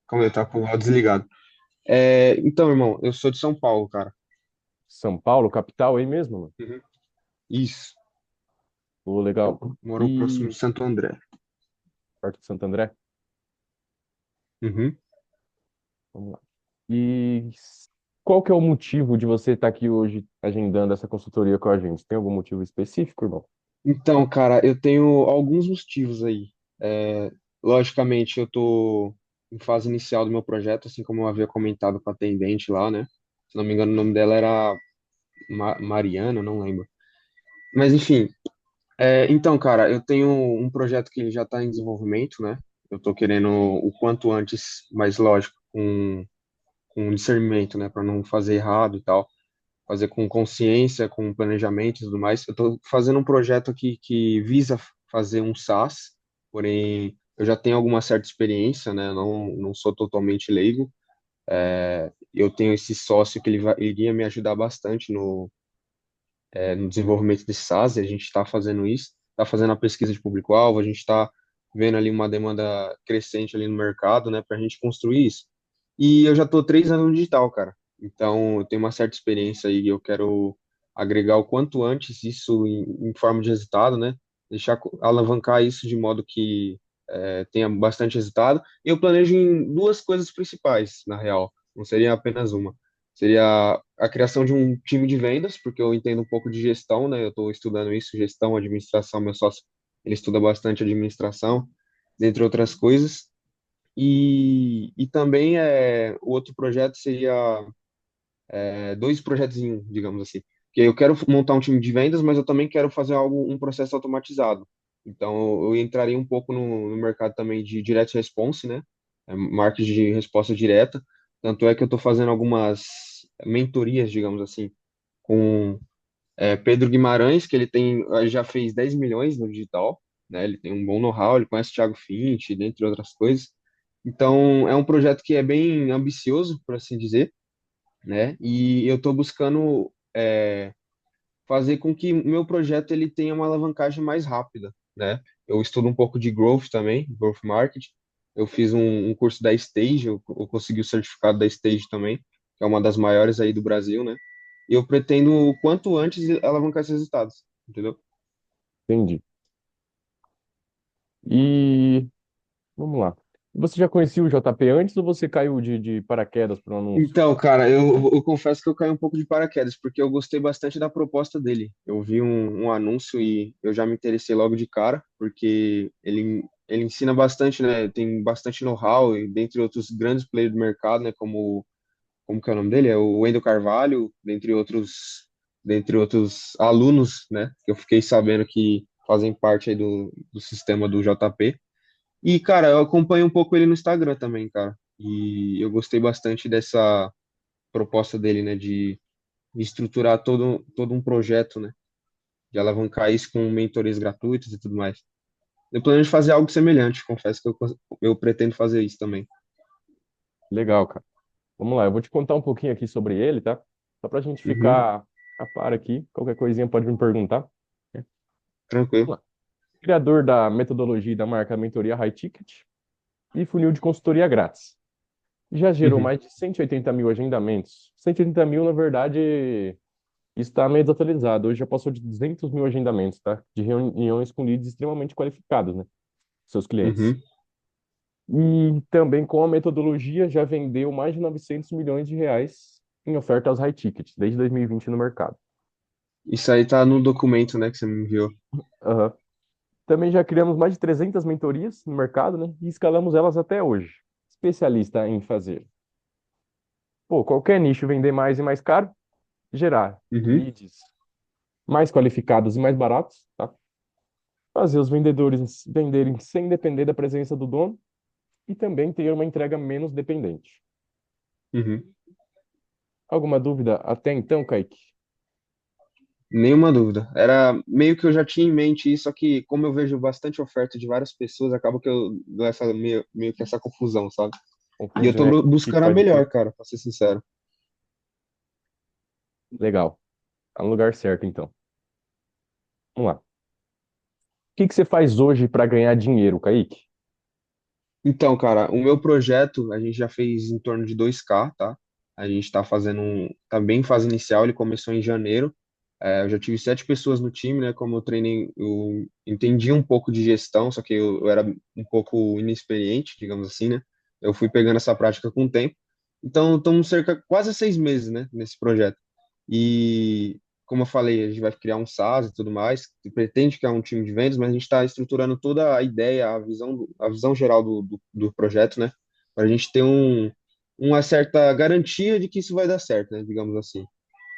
Calma aí, tá com o áudio desligado. Então, irmão, eu sou de São Paulo, cara. São Paulo, capital aí mesmo, mano? Uhum. Isso. Pô, legal. Moro próximo E de Santo André. perto de Santo André? Uhum. Vamos lá. E qual que é o motivo de você estar aqui hoje agendando essa consultoria com a gente? Tem algum motivo específico, irmão? Então, cara, eu tenho alguns motivos aí. É, Logicamente, eu tô em fase inicial do meu projeto, assim como eu havia comentado com a atendente lá, né? Se não me engano, o nome dela era Mariana, não lembro. Mas, enfim, então, cara, eu tenho um projeto que já está em desenvolvimento, né? Eu tô querendo o quanto antes, mas lógico, com discernimento, né, para não fazer errado e tal, fazer com consciência, com planejamento e tudo mais. Eu estou fazendo um projeto aqui que visa fazer um SaaS, porém eu já tenho alguma certa experiência, né, não sou totalmente leigo. Eu tenho esse sócio que ele iria me ajudar bastante no desenvolvimento desse SaaS, e a gente está fazendo isso, está fazendo a pesquisa de público-alvo, a gente está vendo ali uma demanda crescente ali no mercado, né, para a gente construir isso. E eu já estou 3 anos no digital, cara. Então, eu tenho uma certa experiência aí, e eu quero agregar o quanto antes isso em forma de resultado, né? Alavancar isso de modo que tenha bastante resultado. Eu planejo em duas coisas principais, na real, não seria apenas uma. Seria a criação de um time de vendas, porque eu entendo um pouco de gestão, né? Eu estou estudando isso, gestão, administração. Meu sócio, ele estuda bastante administração, dentre outras coisas. E também o outro projeto seria dois projetos em um, digamos assim. Que eu quero montar um time de vendas, mas eu também quero fazer um processo automatizado. Então, eu entraria um pouco no mercado também de direct response, né? Marketing de resposta direta. Tanto é que eu estou fazendo algumas mentorias, digamos assim, com Pedro Guimarães, que já fez 10 milhões no digital, né? Ele tem um bom know-how, ele conhece o Thiago Finch, dentre outras coisas. Então, é um projeto que é bem ambicioso, por assim dizer, né? E eu estou buscando fazer com que o meu projeto ele tenha uma alavancagem mais rápida, né? Eu estudo um pouco de growth também, growth marketing. Eu fiz um curso da Stage, eu consegui o certificado da Stage também, que é uma das maiores aí do Brasil, né? E eu pretendo o quanto antes alavancar esses resultados, entendeu? Entendi. E vamos lá. Você já conhecia o JP antes ou você caiu de paraquedas para um anúncio? Então, cara, eu confesso que eu caí um pouco de paraquedas, porque eu gostei bastante da proposta dele. Eu vi um anúncio e eu já me interessei logo de cara, porque ele ensina bastante, né? Tem bastante know-how, e dentre outros grandes players do mercado, né? Como que é o nome dele? É o Wendel Carvalho, dentre outros alunos, né? Que eu fiquei sabendo que fazem parte aí do sistema do JP. E, cara, eu acompanho um pouco ele no Instagram também, cara. E eu gostei bastante dessa proposta dele, né, de estruturar todo um projeto, né, de alavancar isso com mentorias gratuitas e tudo mais. Eu planejo fazer algo semelhante, confesso que eu pretendo fazer isso também. Legal, cara. Vamos lá, eu vou te contar um pouquinho aqui sobre ele, tá? Só para a gente Uhum, ficar a par aqui. Qualquer coisinha pode me perguntar. Né? tranquilo. Vamos lá. Criador da metodologia e da marca Mentoria High Ticket e funil de consultoria grátis. Já gerou Uhum, mais de 180 mil agendamentos. 180 mil, na verdade, está meio desatualizado. Hoje já passou de 200 mil agendamentos, tá? De reuniões com leads extremamente qualificados, né? Seus clientes. uhum. E também com a metodologia já vendeu mais de 900 milhões de reais em ofertas high ticket, desde 2020 no mercado. Isso aí tá no documento, né, que você me enviou. Aham. Também já criamos mais de 300 mentorias no mercado, né? E escalamos elas até hoje. Especialista em fazer, pô, qualquer nicho vender mais e mais caro, gerar Uhum, leads mais qualificados e mais baratos, tá? Fazer os vendedores venderem sem depender da presença do dono e também ter uma entrega menos dependente. uhum. Alguma dúvida até então, Kaique? Nenhuma dúvida. Era meio que eu já tinha em mente isso, só que como eu vejo bastante oferta de várias pessoas, acaba que eu dou meio que essa confusão, sabe? E eu Confunde, tô né? O que que buscando a faz o quê? melhor, cara, pra ser sincero. Legal. Tá no lugar certo, então. Vamos lá. O que que você faz hoje para ganhar dinheiro, Kaique? Então, cara, o meu projeto, a gente já fez em torno de 2K, tá? A gente tá fazendo tá bem em fase inicial, ele começou em janeiro. Eu já tive 7 pessoas no time, né? Como eu treinei, eu entendi um pouco de gestão, só que eu era um pouco inexperiente, digamos assim, né? Eu fui pegando essa prática com o tempo. Então, estamos cerca quase 6 meses, né, nesse projeto. E, como eu falei, a gente vai criar um SaaS e tudo mais, e pretende criar um time de vendas, mas a gente está estruturando toda a ideia, a visão geral do projeto, né? Para a gente ter uma certa garantia de que isso vai dar certo, né? Digamos assim.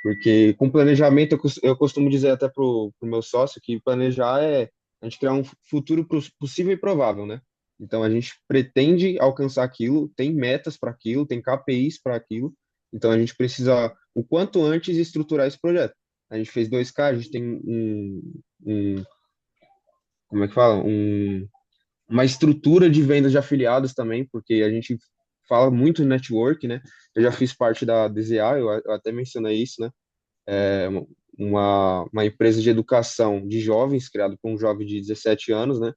Porque com planejamento, eu costumo dizer até pro meu sócio que planejar é a gente criar um futuro possível e provável, né? Então a gente pretende alcançar aquilo, tem metas para aquilo, tem KPIs para aquilo. Então a gente precisa o quanto antes estruturar esse projeto. A gente fez 2K, a gente tem como é que fala? Uma estrutura de vendas de afiliados também, porque a gente fala muito em network, né? Eu já fiz parte da DZA, eu até mencionei isso, né? É uma empresa de educação de jovens, criado por um jovem de 17 anos, né?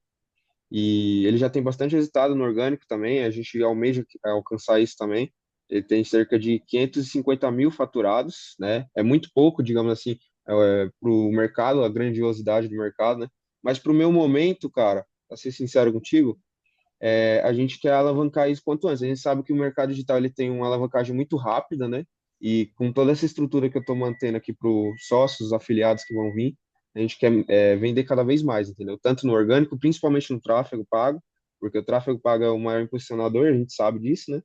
E ele já tem bastante resultado no orgânico também, a gente almeja alcançar isso também. Ele tem cerca de 550 mil faturados, né? É muito pouco, digamos assim, para o mercado, a grandiosidade do mercado, né? Mas para o meu momento, cara, para ser sincero contigo, a gente quer alavancar isso quanto antes. A gente sabe que o mercado digital ele tem uma alavancagem muito rápida, né? E com toda essa estrutura que eu estou mantendo aqui para os sócios, afiliados que vão vir, a gente quer vender cada vez mais, entendeu? Tanto no orgânico, principalmente no tráfego pago, porque o tráfego pago é o maior impulsionador, a gente sabe disso, né?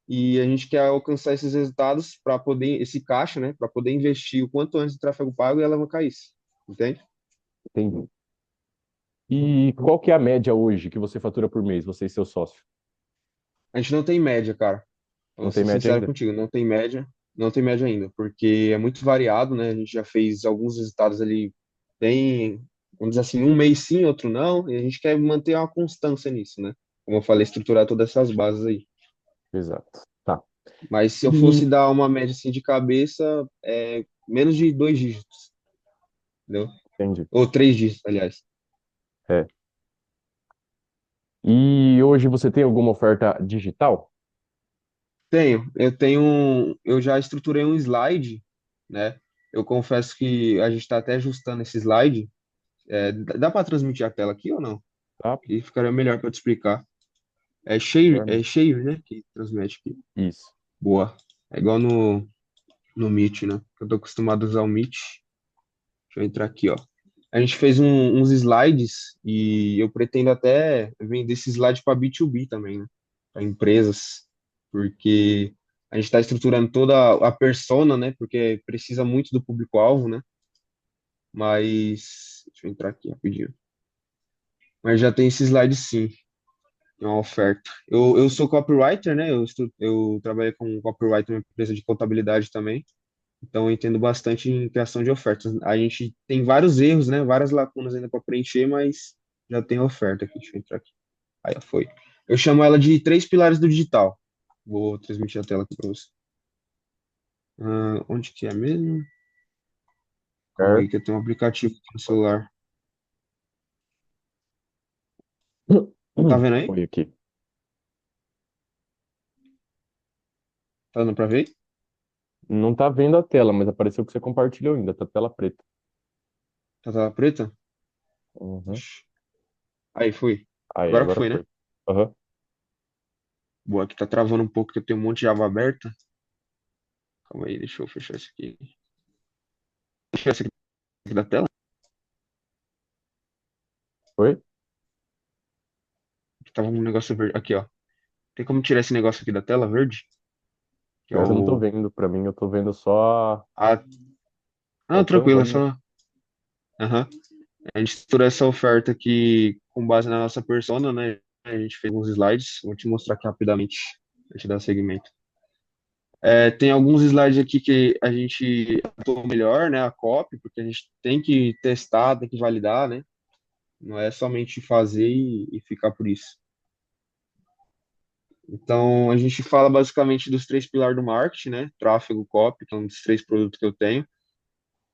E a gente quer alcançar esses resultados para poder, esse caixa, né? Para poder investir o quanto antes no tráfego pago e alavancar isso, entende? Entendi. E qual que é a média hoje que você fatura por mês, você e seu sócio? A gente não tem média, cara. Vou Não tem ser média sincero ainda? contigo, não tem média ainda, porque é muito variado, né? A gente já fez alguns resultados ali bem, vamos dizer assim, um mês sim, outro não, e a gente quer manter uma constância nisso, né? Como eu falei, estruturar todas essas bases aí. Exato. Tá. Mas se eu E fosse dar uma média assim de cabeça, menos de 2 dígitos, entendeu? entendi. Ou 3 dígitos, aliás. É. E hoje você tem alguma oferta digital? Eu já estruturei um slide, né? Eu confesso que a gente está até ajustando esse slide. Dá para transmitir a tela aqui ou não? Tá? Que ficaria melhor para te explicar. Melhor. Share, né? Que transmite aqui. Isso. Boa. É igual no Meet, né? Eu tô acostumado a usar o Meet. Deixa eu entrar aqui, ó. A gente fez uns slides e eu pretendo até vender esse slide para B2B também, né? Para empresas, porque a gente está estruturando toda a persona, né? Porque precisa muito do público-alvo, né? Mas deixa eu entrar aqui rapidinho. Mas já tem esse slide sim. É uma oferta. Eu sou copywriter, né? Eu trabalhei com copywriter em uma empresa de contabilidade também, então eu entendo bastante em criação de ofertas. A gente tem vários erros, né? Várias lacunas ainda para preencher, mas já tem a oferta aqui. Deixa eu entrar aqui. Aí foi. Eu chamo ela de 3 pilares do digital. Vou transmitir a tela aqui para você. Onde que é mesmo? Calma aí, Certo. que eu tenho um aplicativo aqui no celular. Tá vendo aí? Foi aqui. Tá dando para ver? Não tá vendo a tela, mas apareceu que você compartilhou ainda, tá tela preta. Tá tela preta? Uhum. Ixi. Aí foi. Aí, Agora agora foi, né? foi. Aham. Boa, aqui tá travando um pouco, porque eu tenho um monte de aba aberta. Calma aí, deixa eu fechar isso aqui. Deixa eu essa aqui da tela. Foi? Que tava um negócio verde. Aqui, ó. Tem como tirar esse negócio aqui da tela verde? Que é Pior que eu não tô o. vendo. Pra mim, eu tô vendo só Ah, não, botão tranquilo, é ali, ó. só. Aham. A gente estruturou essa oferta aqui com base na nossa persona, né? A gente fez uns slides. Vou te mostrar aqui rapidamente. Pra te dar segmento. Tem alguns slides aqui que a gente atuou melhor, né? A copy, porque a gente tem que testar, tem que validar, né? Não é somente fazer e ficar por isso. Então, a gente fala basicamente dos 3 pilares do marketing, né? Tráfego, copy, que são os 3 produtos que eu tenho.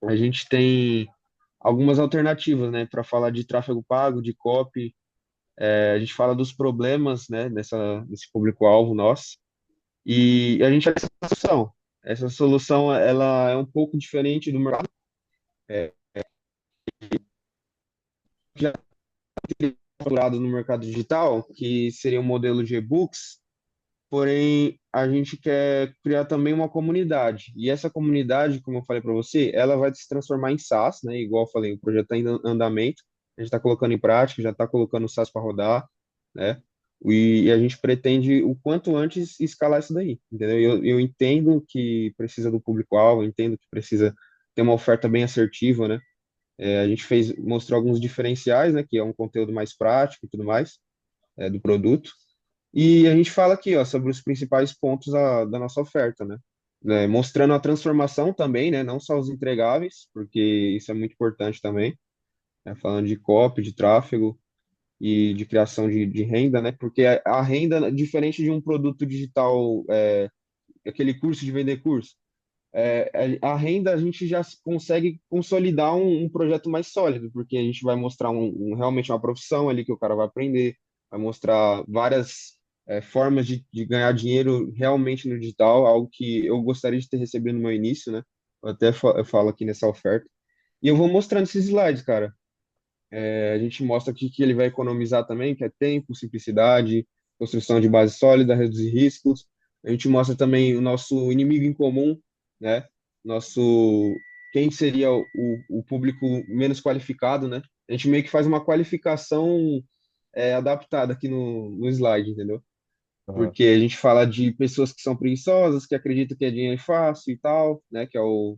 A gente tem algumas alternativas, né? Para falar de tráfego pago, de copy. A gente fala dos problemas, né, desse público-alvo nosso, e a gente faz essa solução. Essa solução, ela é um pouco diferente do mercado, é, já procurado no mercado digital, que seria um modelo de e-books, porém a gente quer criar também uma comunidade. E essa comunidade, como eu falei para você, ela vai se transformar em SaaS, né? Igual eu falei, o projeto está em andamento, a gente está colocando em prática, já está colocando o SaaS para rodar, né? E a gente pretende o quanto antes escalar isso daí, entendeu? Eu entendo que precisa do público-alvo, eu entendo que precisa ter uma oferta bem assertiva, né? A gente mostrou alguns diferenciais, né? Que é um conteúdo mais prático e tudo mais, do produto. E a gente fala aqui, ó, sobre os principais pontos da nossa oferta, né? Mostrando a transformação também, né? Não só os entregáveis, porque isso é muito importante também, né? Falando de copy, de tráfego e de criação de renda, né? Porque a renda, diferente de um produto digital, aquele curso de vender curso, a renda a gente já consegue consolidar um projeto mais sólido, porque a gente vai mostrar realmente uma profissão ali que o cara vai aprender, vai mostrar várias formas de ganhar dinheiro realmente no digital, algo que eu gostaria de ter recebido no meu início, né? Eu falo aqui nessa oferta. E eu vou mostrando esses slides, cara. A gente mostra aqui que ele vai economizar também, que é tempo, simplicidade, construção de base sólida, reduzir riscos. A gente mostra também o nosso inimigo em comum, né? Nosso, quem seria o público menos qualificado, né? A gente meio que faz uma qualificação adaptada aqui no slide, entendeu? Aham. Porque a gente fala de pessoas que são preguiçosas, que acreditam que é dinheiro fácil e tal, né? Que é o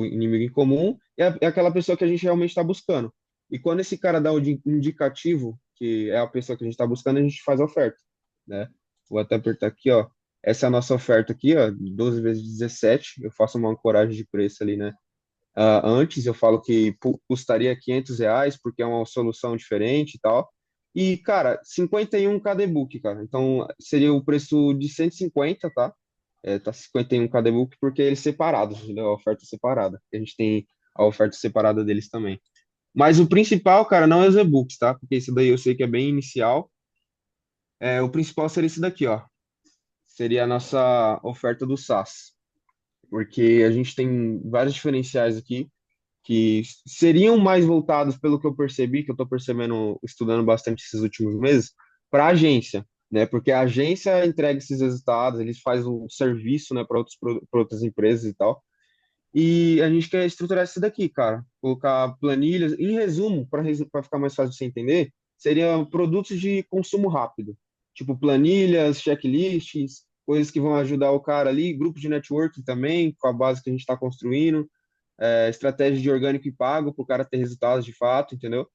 inimigo em comum, é aquela pessoa que a gente realmente está buscando. E quando esse cara dá o indicativo, que é a pessoa que a gente está buscando, a gente faz a oferta, né? Vou até apertar aqui, ó. Essa é a nossa oferta aqui, ó, 12 vezes 17. Eu faço uma ancoragem de preço ali, né? Antes eu falo que custaria R$ 500, porque é uma solução diferente e tal. E, cara, 51 cada e-book, cara. Então, seria o preço de 150, tá? Tá 51 cada e-book porque eles separados, entendeu? A oferta separada. A gente tem a oferta separada deles também. Mas o principal, cara, não é os e-books, tá? Porque isso daí eu sei que é bem inicial. O principal seria esse daqui, ó. Seria a nossa oferta do SaaS. Porque a gente tem vários diferenciais aqui que seriam mais voltados, pelo que eu percebi, que eu estou percebendo, estudando bastante esses últimos meses, para a agência, né? Porque a agência entrega esses resultados, eles fazem o serviço, né, para outras empresas e tal. E a gente quer estruturar isso daqui, cara. Colocar planilhas. Em resumo, para ficar mais fácil de você entender, seriam produtos de consumo rápido. Tipo planilhas, checklists, coisas que vão ajudar o cara ali, grupo de networking também, com a base que a gente está construindo, estratégia de orgânico e pago para o cara ter resultados de fato, entendeu?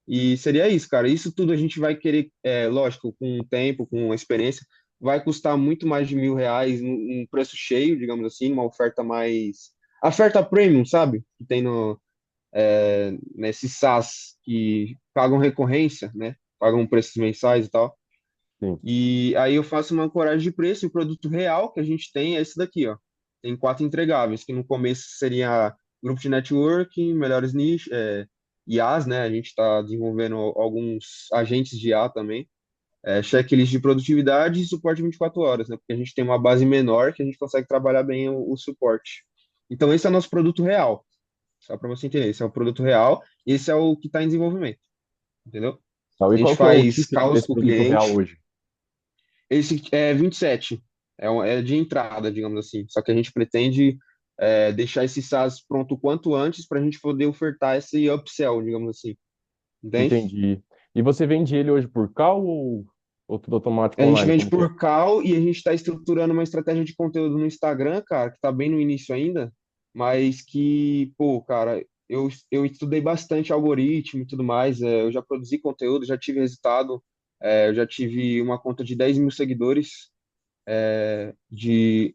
E seria isso, cara. Isso tudo a gente vai querer, lógico, com o tempo, com a experiência, vai custar muito mais de R$ 1.000 num preço cheio, digamos assim, uma oferta mais. A oferta premium, sabe? Que tem nesses SaaS que pagam recorrência, né? Pagam preços mensais e tal. Sim, E aí eu faço uma ancoragem de preço e o produto real que a gente tem é esse daqui, ó. Tem 4 entregáveis, que no começo seria grupo de networking, melhores nichos, IAs, né? A gente está desenvolvendo alguns agentes de IA também. Checklist de produtividade e suporte 24 horas, né? Porque a gente tem uma base menor que a gente consegue trabalhar bem o suporte. Então, esse é o nosso produto real. Só para você entender, esse é o produto real, esse é o que está em desenvolvimento, entendeu? tal. A E gente qual que é o faz ticket calos desse com o produto real cliente. hoje? Esse é 27, é de entrada, digamos assim. Só que a gente pretende deixar esse SaaS pronto o quanto antes para a gente poder ofertar esse upsell, digamos assim. Entende? Entendi. E você vende ele hoje por call ou tudo automático A gente online? vende Como que é? por call e a gente está estruturando uma estratégia de conteúdo no Instagram, cara, que está bem no início ainda, mas que, pô, cara, eu estudei bastante algoritmo e tudo mais. Eu já produzi conteúdo, já tive resultado, eu já tive uma conta de 10 mil seguidores de,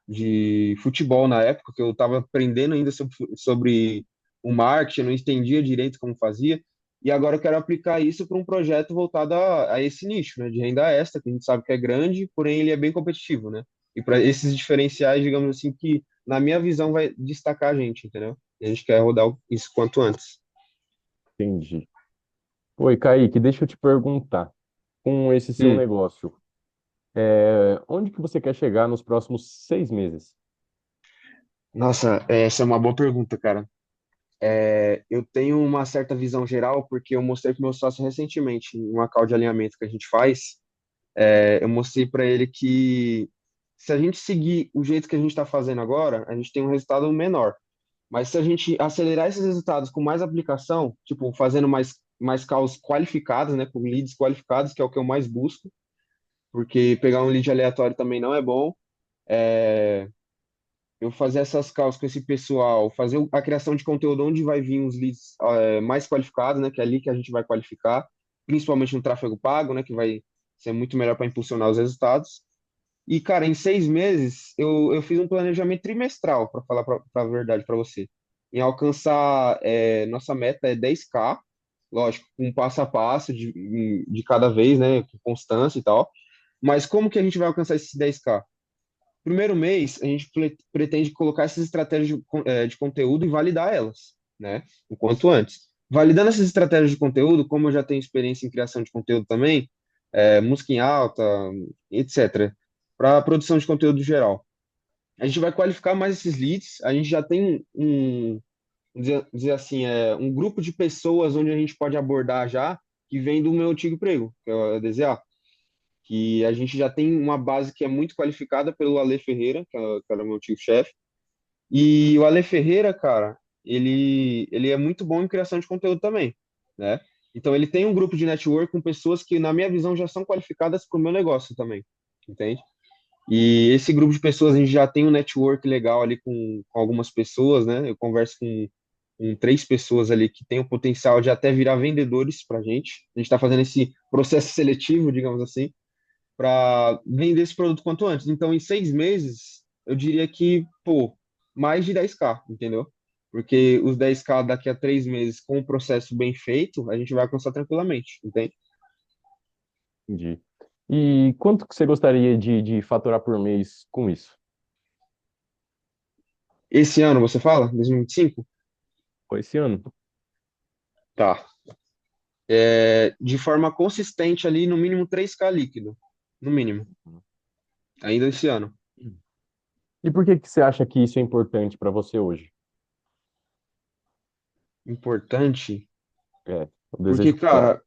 de futebol na época, que eu estava aprendendo ainda sobre o marketing, eu não entendia direito como fazia, e agora eu quero aplicar isso para um projeto voltado a esse nicho, né, de renda extra, que a gente sabe que é grande, porém ele é bem competitivo, né? E para esses diferenciais, digamos assim, que na minha visão vai destacar a gente, entendeu? E a gente quer rodar isso quanto antes. Entendi. Oi, Kaique, deixa eu te perguntar. Com esse seu Hum, negócio, onde que você quer chegar nos próximos 6 meses? nossa, essa é uma boa pergunta, cara. Eu tenho uma certa visão geral porque eu mostrei para o meu sócio recentemente, em uma call de alinhamento que a gente faz, eu mostrei para ele que se a gente seguir o jeito que a gente está fazendo agora, a gente tem um resultado menor. Mas se a gente acelerar esses resultados com mais aplicação, tipo, fazendo mais calls qualificados, né, com leads qualificados, que é o que eu mais busco, porque pegar um lead aleatório também não é bom. É, eu fazer essas calls com esse pessoal, fazer a criação de conteúdo onde vai vir os leads mais qualificados, né, que é ali que a gente vai qualificar, principalmente no tráfego pago, né, que vai ser muito melhor para impulsionar os resultados. E, cara, em 6 meses, eu fiz um planejamento trimestral, para falar a verdade para você. Em alcançar, nossa meta é 10K, lógico, um passo a passo de cada vez, né, com constância e tal. Mas como que a gente vai alcançar esses 10K? Primeiro mês, a gente pretende colocar essas estratégias de conteúdo e validar elas, né, o quanto antes. Validando essas estratégias de conteúdo, como eu já tenho experiência em criação de conteúdo também, música em alta, etc., para produção de conteúdo geral. A gente vai qualificar mais esses leads, a gente já tem dizer assim, um grupo de pessoas onde a gente pode abordar já, que vem do meu antigo emprego, que é o DZA, que a gente já tem uma base que é muito qualificada pelo Ale Ferreira, que era o meu antigo-chefe. E o Ale Ferreira, cara, ele é muito bom em criação de conteúdo também, né? Então ele tem um grupo de network com pessoas que, na minha visão, já são qualificadas para o meu negócio também, entende? E esse grupo de pessoas, a gente já tem um network legal ali com algumas pessoas, né? Eu converso com 3 pessoas ali que têm o potencial de até virar vendedores para a gente. A gente está fazendo esse processo seletivo, digamos assim, para vender esse produto quanto antes. Então, em 6 meses, eu diria que, pô, mais de 10K, entendeu? Porque os 10K daqui a 3 meses, com o processo bem feito, a gente vai alcançar tranquilamente, entende? Entendi. E quanto que você gostaria de faturar por mês com isso? Esse ano, você fala? 2025? Foi esse ano? Tá. De forma consistente ali, no mínimo 3K líquido. No mínimo. Ainda esse ano. E por que que você acha que isso é importante para você hoje? Importante. O Porque, desejo próprio. cara,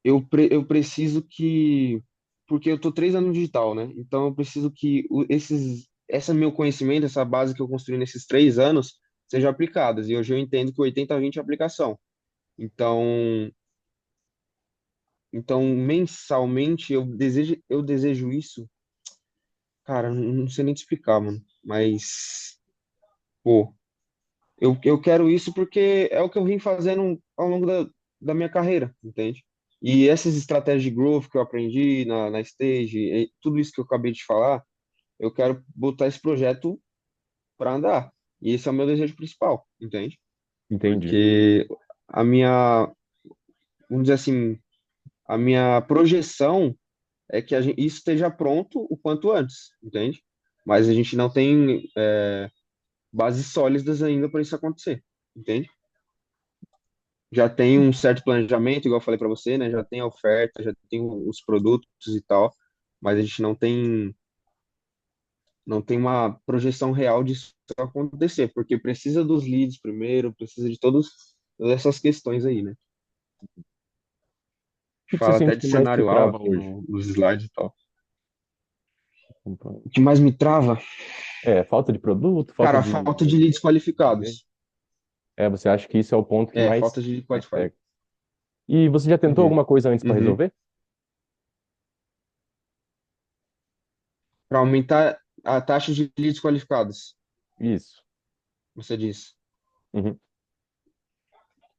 eu preciso que. Porque eu tô 3 anos no digital, né? Então eu preciso que esse meu conhecimento, essa base que eu construí nesses 3 anos, sejam aplicadas. E hoje eu entendo que 80/20 é aplicação. Então, então mensalmente eu desejo isso. Cara, não sei nem te explicar, mano. Mas, pô, eu quero isso porque é o que eu vim fazendo ao longo da minha carreira, entende? E essas estratégias de growth que eu aprendi na Stage, e tudo isso que eu acabei de falar, eu quero botar esse projeto para andar. E esse é o meu desejo principal, entende? Entendi. Porque a minha, vamos dizer assim, a minha projeção é que isso esteja pronto o quanto antes, entende? Mas a gente não tem bases sólidas ainda para isso acontecer, entende? Já tem um certo planejamento, igual eu falei para você, né? Já tem a oferta, já tem os produtos e tal, mas a gente não tem uma projeção real disso acontecer, porque precisa dos leads primeiro, precisa de todas essas questões aí, né? O que que você Fala até sente de que mais te cenário A trava aqui hoje? nos slides e tal. O que mais me trava? Falta de produto, falta Cara, a de falta de leads vender? qualificados. Você acha que isso é o ponto que Falta de leads mais qualificados. pega? E você já tentou Uhum, alguma coisa antes para uhum. resolver? Para aumentar a taxa de leads qualificados, Isso. você disse. Uhum.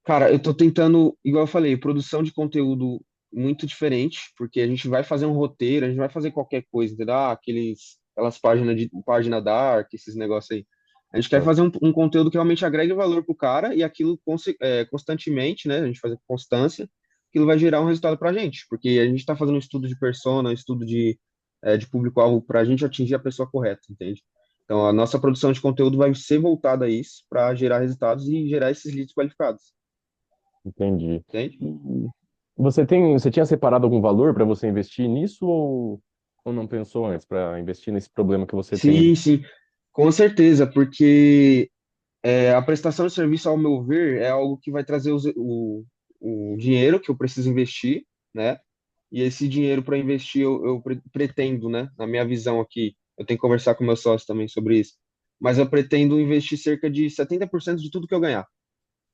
Cara, eu tô tentando, igual eu falei, produção de conteúdo muito diferente, porque a gente vai fazer um roteiro, a gente vai fazer qualquer coisa, entendeu? Aquelas página dark, esses negócios aí. A gente quer Certo. fazer um conteúdo que realmente agregue valor pro cara e aquilo constantemente, né? A gente fazer com constância, aquilo vai gerar um resultado pra gente, porque a gente tá fazendo um estudo de persona, um estudo de público-alvo pra gente atingir a pessoa correta, entende? Então, a nossa produção de conteúdo vai ser voltada a isso, para gerar resultados e gerar esses leads qualificados. Entendi. entende? E você tinha separado algum valor para você investir nisso ou não pensou antes para investir nesse problema que você tem Sim, sim, com certeza, porque a prestação de serviço, ao meu ver, é algo que vai trazer o dinheiro que eu preciso investir, né? E esse dinheiro para investir eu pretendo, né? Na minha visão aqui, eu tenho que conversar com meu sócio também sobre isso, mas eu pretendo investir cerca de 70% de tudo que eu ganhar,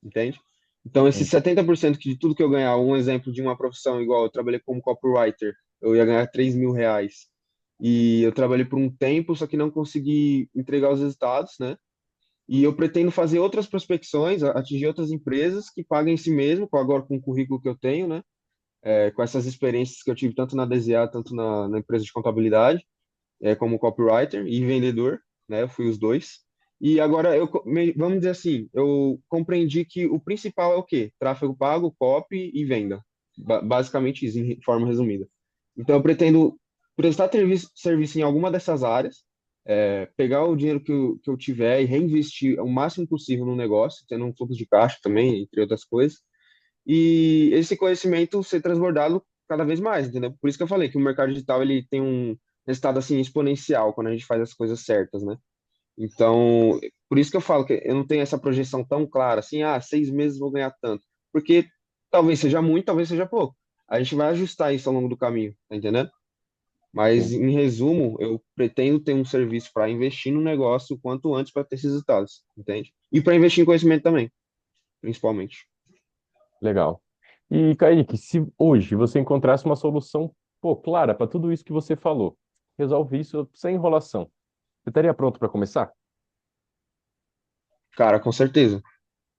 entende? Então, esse Entendi. 70% de tudo que eu ganhar, um exemplo de uma profissão igual, eu trabalhei como copywriter, eu ia ganhar R$ 3.000. E eu trabalhei por um tempo, só que não consegui entregar os resultados, né? E eu pretendo fazer outras prospecções, atingir outras empresas que paguem em si mesmo, agora com o currículo que eu tenho, né? Com essas experiências que eu tive tanto na DZA, tanto na empresa de contabilidade, como copywriter e vendedor, né? Eu fui os dois. E agora vamos dizer assim, eu compreendi que o principal é o quê? Tráfego pago, copy e venda. Basicamente isso, em forma resumida. Então eu pretendo prestar serviço em alguma dessas áreas, pegar o dinheiro que eu tiver e reinvestir o máximo possível no negócio, tendo um fluxo de caixa também, entre outras coisas, e esse conhecimento ser transbordado cada vez mais, entendeu? Por isso que eu falei que o mercado digital ele tem um resultado assim exponencial quando a gente faz as coisas certas, né? Então, por isso que eu falo que eu não tenho essa projeção tão clara, assim, 6 meses vou ganhar tanto, porque talvez seja muito, talvez seja pouco. A gente vai ajustar isso ao longo do caminho, tá entendendo? Mas, Entendi. em resumo, eu pretendo ter um serviço para investir no negócio o quanto antes para ter esses resultados, entende? E para investir em conhecimento também, principalmente. Legal. E, Kaique, se hoje você encontrasse uma solução, pô, clara para tudo isso que você falou, resolve isso sem enrolação, você estaria pronto para começar? Cara, com certeza.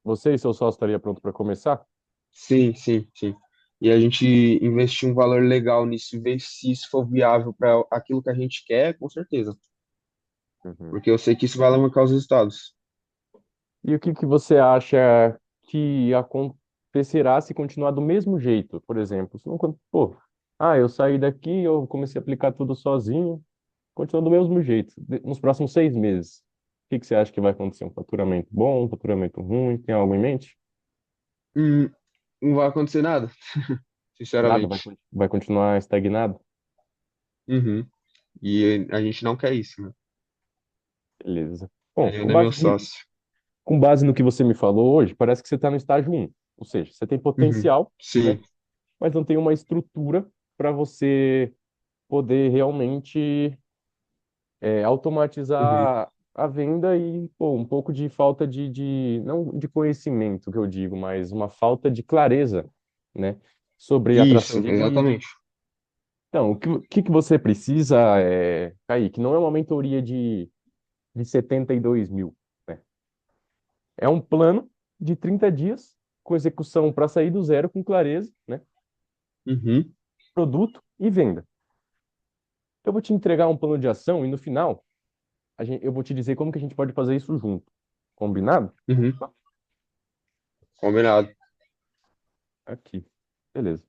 Você e seu sócio estaria pronto para começar? Sim, sim, sim. E a gente investir um valor legal nisso e ver se isso for viável para aquilo que a gente quer, com certeza. Uhum. Porque eu sei que isso vai alavancar os resultados. E o que que você acha que acontecerá se continuar do mesmo jeito? Por exemplo, se não, pô, eu saí daqui, eu comecei a aplicar tudo sozinho, continua do mesmo jeito, nos próximos 6 meses. O que que você acha que vai acontecer? Um faturamento bom, um faturamento ruim? Tem algo em mente? Hum, não vai acontecer nada, Nada sinceramente. vai continuar estagnado? Uhum. E a gente não quer isso, né? Beleza. Bom, Eu nem meu sócio. com base no que você me falou hoje, parece que você está no estágio um. Ou seja, você tem Uhum. potencial, né? Sim. Mas não tem uma estrutura para você poder realmente Uhum. automatizar a venda e, pô, um pouco de falta não de conhecimento que eu digo, mas uma falta de clareza, né, sobre atração Isso, de lead. exatamente. Então, o que que você precisa, Kaique, não é uma mentoria de 72 mil, né? É um plano de 30 dias com execução para sair do zero com clareza, né, Uhum. produto e venda. Eu vou te entregar um plano de ação e no final eu vou te dizer como que a gente pode fazer isso junto. Combinado? Uhum. Combinado. Aqui. Beleza.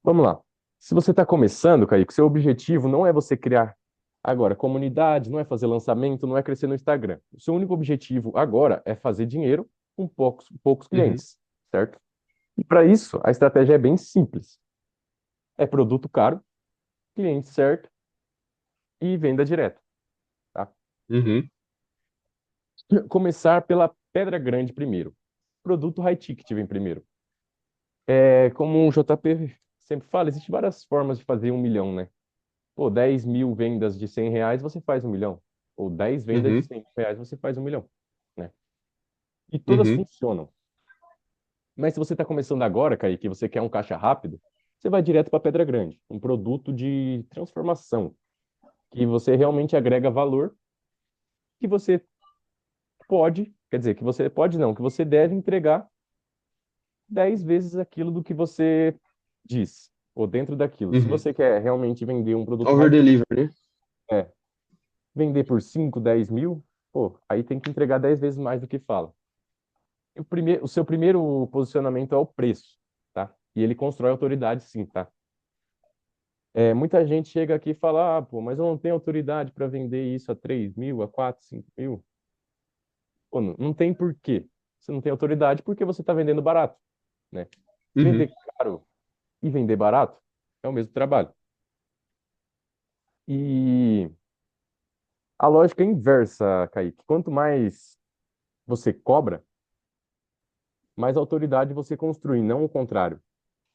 Vamos lá. Se você está começando, Kaique, seu objetivo não é você criar agora comunidade, não é fazer lançamento, não é crescer no Instagram. O seu único objetivo agora é fazer dinheiro com poucos Uhum. clientes, certo? E para isso, a estratégia é bem simples. É produto caro, cliente certo e venda direta, tá? Uhum. Começar pela pedra grande primeiro. Produto high ticket vem primeiro. Como o JP sempre fala, existem várias formas de fazer 1 milhão, né? Pô, 10 mil vendas de 100 reais, você faz 1 milhão. Ou 10 vendas de Uhum. 100 reais, você faz 1 milhão, né? E todas Uhum. funcionam. Mas se você está começando agora, Kaique, e você quer um caixa rápido, você vai direto para Pedra Grande, um produto de transformação, que você realmente agrega valor, que você pode, quer dizer, que você pode não, que você deve entregar 10 vezes aquilo do que você diz, ou dentro daquilo. Se Uhum. você quer realmente vender um produto Over high ticket, delivery. vender por 5, 10 mil, pô, aí tem que entregar 10 vezes mais do que fala. O seu primeiro posicionamento é o preço, tá? E ele constrói autoridade, sim, tá? Muita gente chega aqui e fala, pô, mas eu não tenho autoridade para vender isso a 3 mil, a 4, 5 mil. Pô, não tem porquê. Você não tem autoridade porque você está vendendo barato, né? Uhum, Vender caro e vender barato é o mesmo trabalho. E a lógica é inversa, Kaique. Quanto mais você cobra, mais autoridade você construi, não o contrário.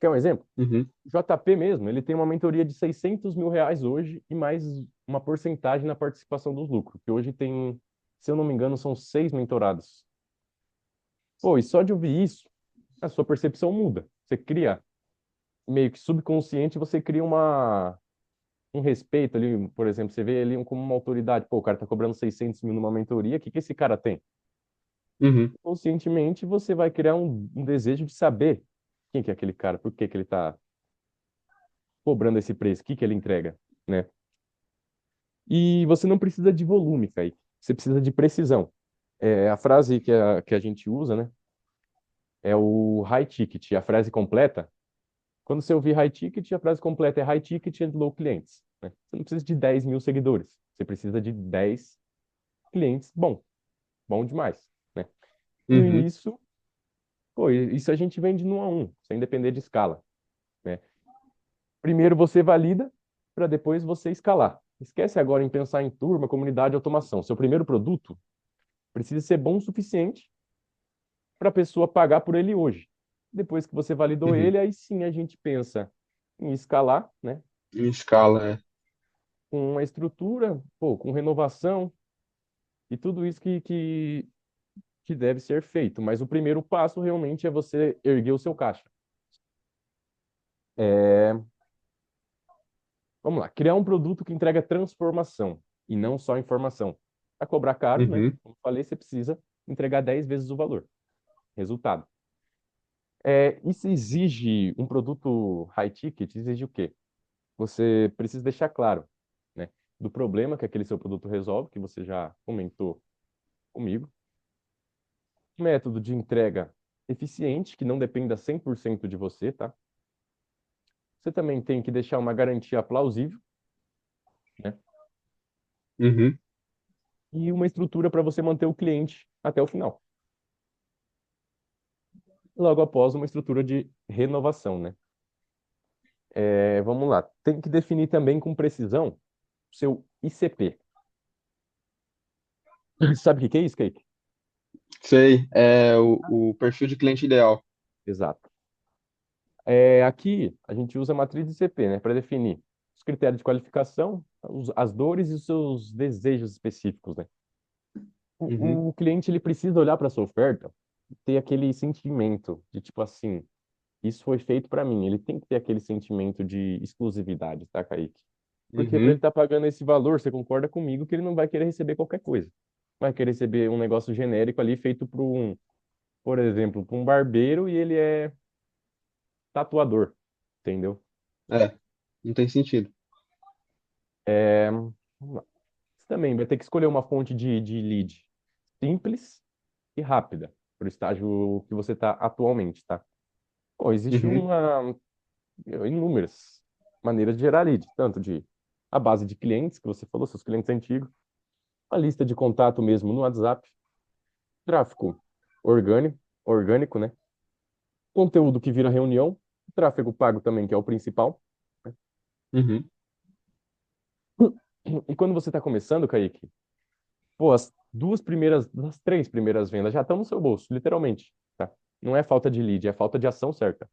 Quer um exemplo? uhum, O JP mesmo, ele tem uma mentoria de R$ 600.000 hoje e mais uma porcentagem na participação dos lucros, que hoje tem, se eu não me engano, são 6 mentorados. Pô, e só de ouvir isso, a sua percepção muda. Você cria, meio que subconsciente, você cria um respeito ali, por exemplo, você vê ele como uma autoridade. Pô, o cara tá cobrando 600.000 numa mentoria, o que que esse cara tem? uhum, Conscientemente, você vai criar um desejo de saber quem que é aquele cara, por que que ele tá cobrando esse preço, o que que ele entrega, né? E você não precisa de volume, Kaique. Você precisa de precisão. A frase que a gente usa, né? É o high ticket, a frase completa. Quando você ouvir high ticket, a frase completa é high ticket and low clients, né? Você não precisa de 10.000 seguidores. Você precisa de 10 clientes bom demais, né? uhum, E isso, pô, isso a gente vende no 1 a 1, sem depender de escala, né? Primeiro você valida para depois você escalar. Esquece agora em pensar em turma, comunidade, automação. Seu primeiro produto precisa ser bom o suficiente para a pessoa pagar por ele hoje. Depois que você validou uhum. ele, aí sim a gente pensa em escalar, né? Em escala, é. Com uma estrutura, pô, com renovação e tudo isso que deve ser feito. Mas o primeiro passo realmente é você erguer o seu caixa. É, vamos lá, criar um produto que entrega transformação e não só informação. Para cobrar caro, né? Uhum, Como eu falei, você precisa entregar 10 vezes o valor. Resultado. Isso exige um produto high ticket, exige o quê? Você precisa deixar claro, né, do problema que aquele seu produto resolve, que você já comentou comigo, um método de entrega eficiente, que não dependa 100% de você, tá? Você também tem que deixar uma garantia plausível, né? uhum. E uma estrutura para você manter o cliente até o final. Logo após uma estrutura de renovação, né? Vamos lá. Tem que definir também com precisão o seu ICP. Sabe o que que é isso, Kaique? Sei, é o perfil de cliente ideal. Exato. Aqui a gente usa a matriz de CP, né, para definir os critérios de qualificação, as dores e os seus desejos específicos, né? Uhum, O cliente ele precisa olhar para sua oferta, e ter aquele sentimento de tipo assim, isso foi feito para mim. Ele tem que ter aquele sentimento de exclusividade, tá, Kaique? Porque para ele uhum, estar pagando esse valor, você concorda comigo que ele não vai querer receber qualquer coisa. Vai querer receber um negócio genérico ali feito por exemplo, para um barbeiro e ele é tatuador, entendeu? é, não tem sentido. Vamos lá. Você também vai ter que escolher uma fonte de lead simples e rápida para o estágio que você está atualmente, tá? Bom, existe Uhum, inúmeras maneiras de gerar lead, tanto de a base de clientes, que você falou, seus clientes antigos, a lista de contato mesmo no WhatsApp, tráfego orgânico, né? Conteúdo que vira reunião, tráfego pago também, que é o principal. uhum. E quando você está começando, Kaique, pô, as 3 primeiras vendas já estão no seu bolso, literalmente, tá? Não é falta de lead, é falta de ação certa.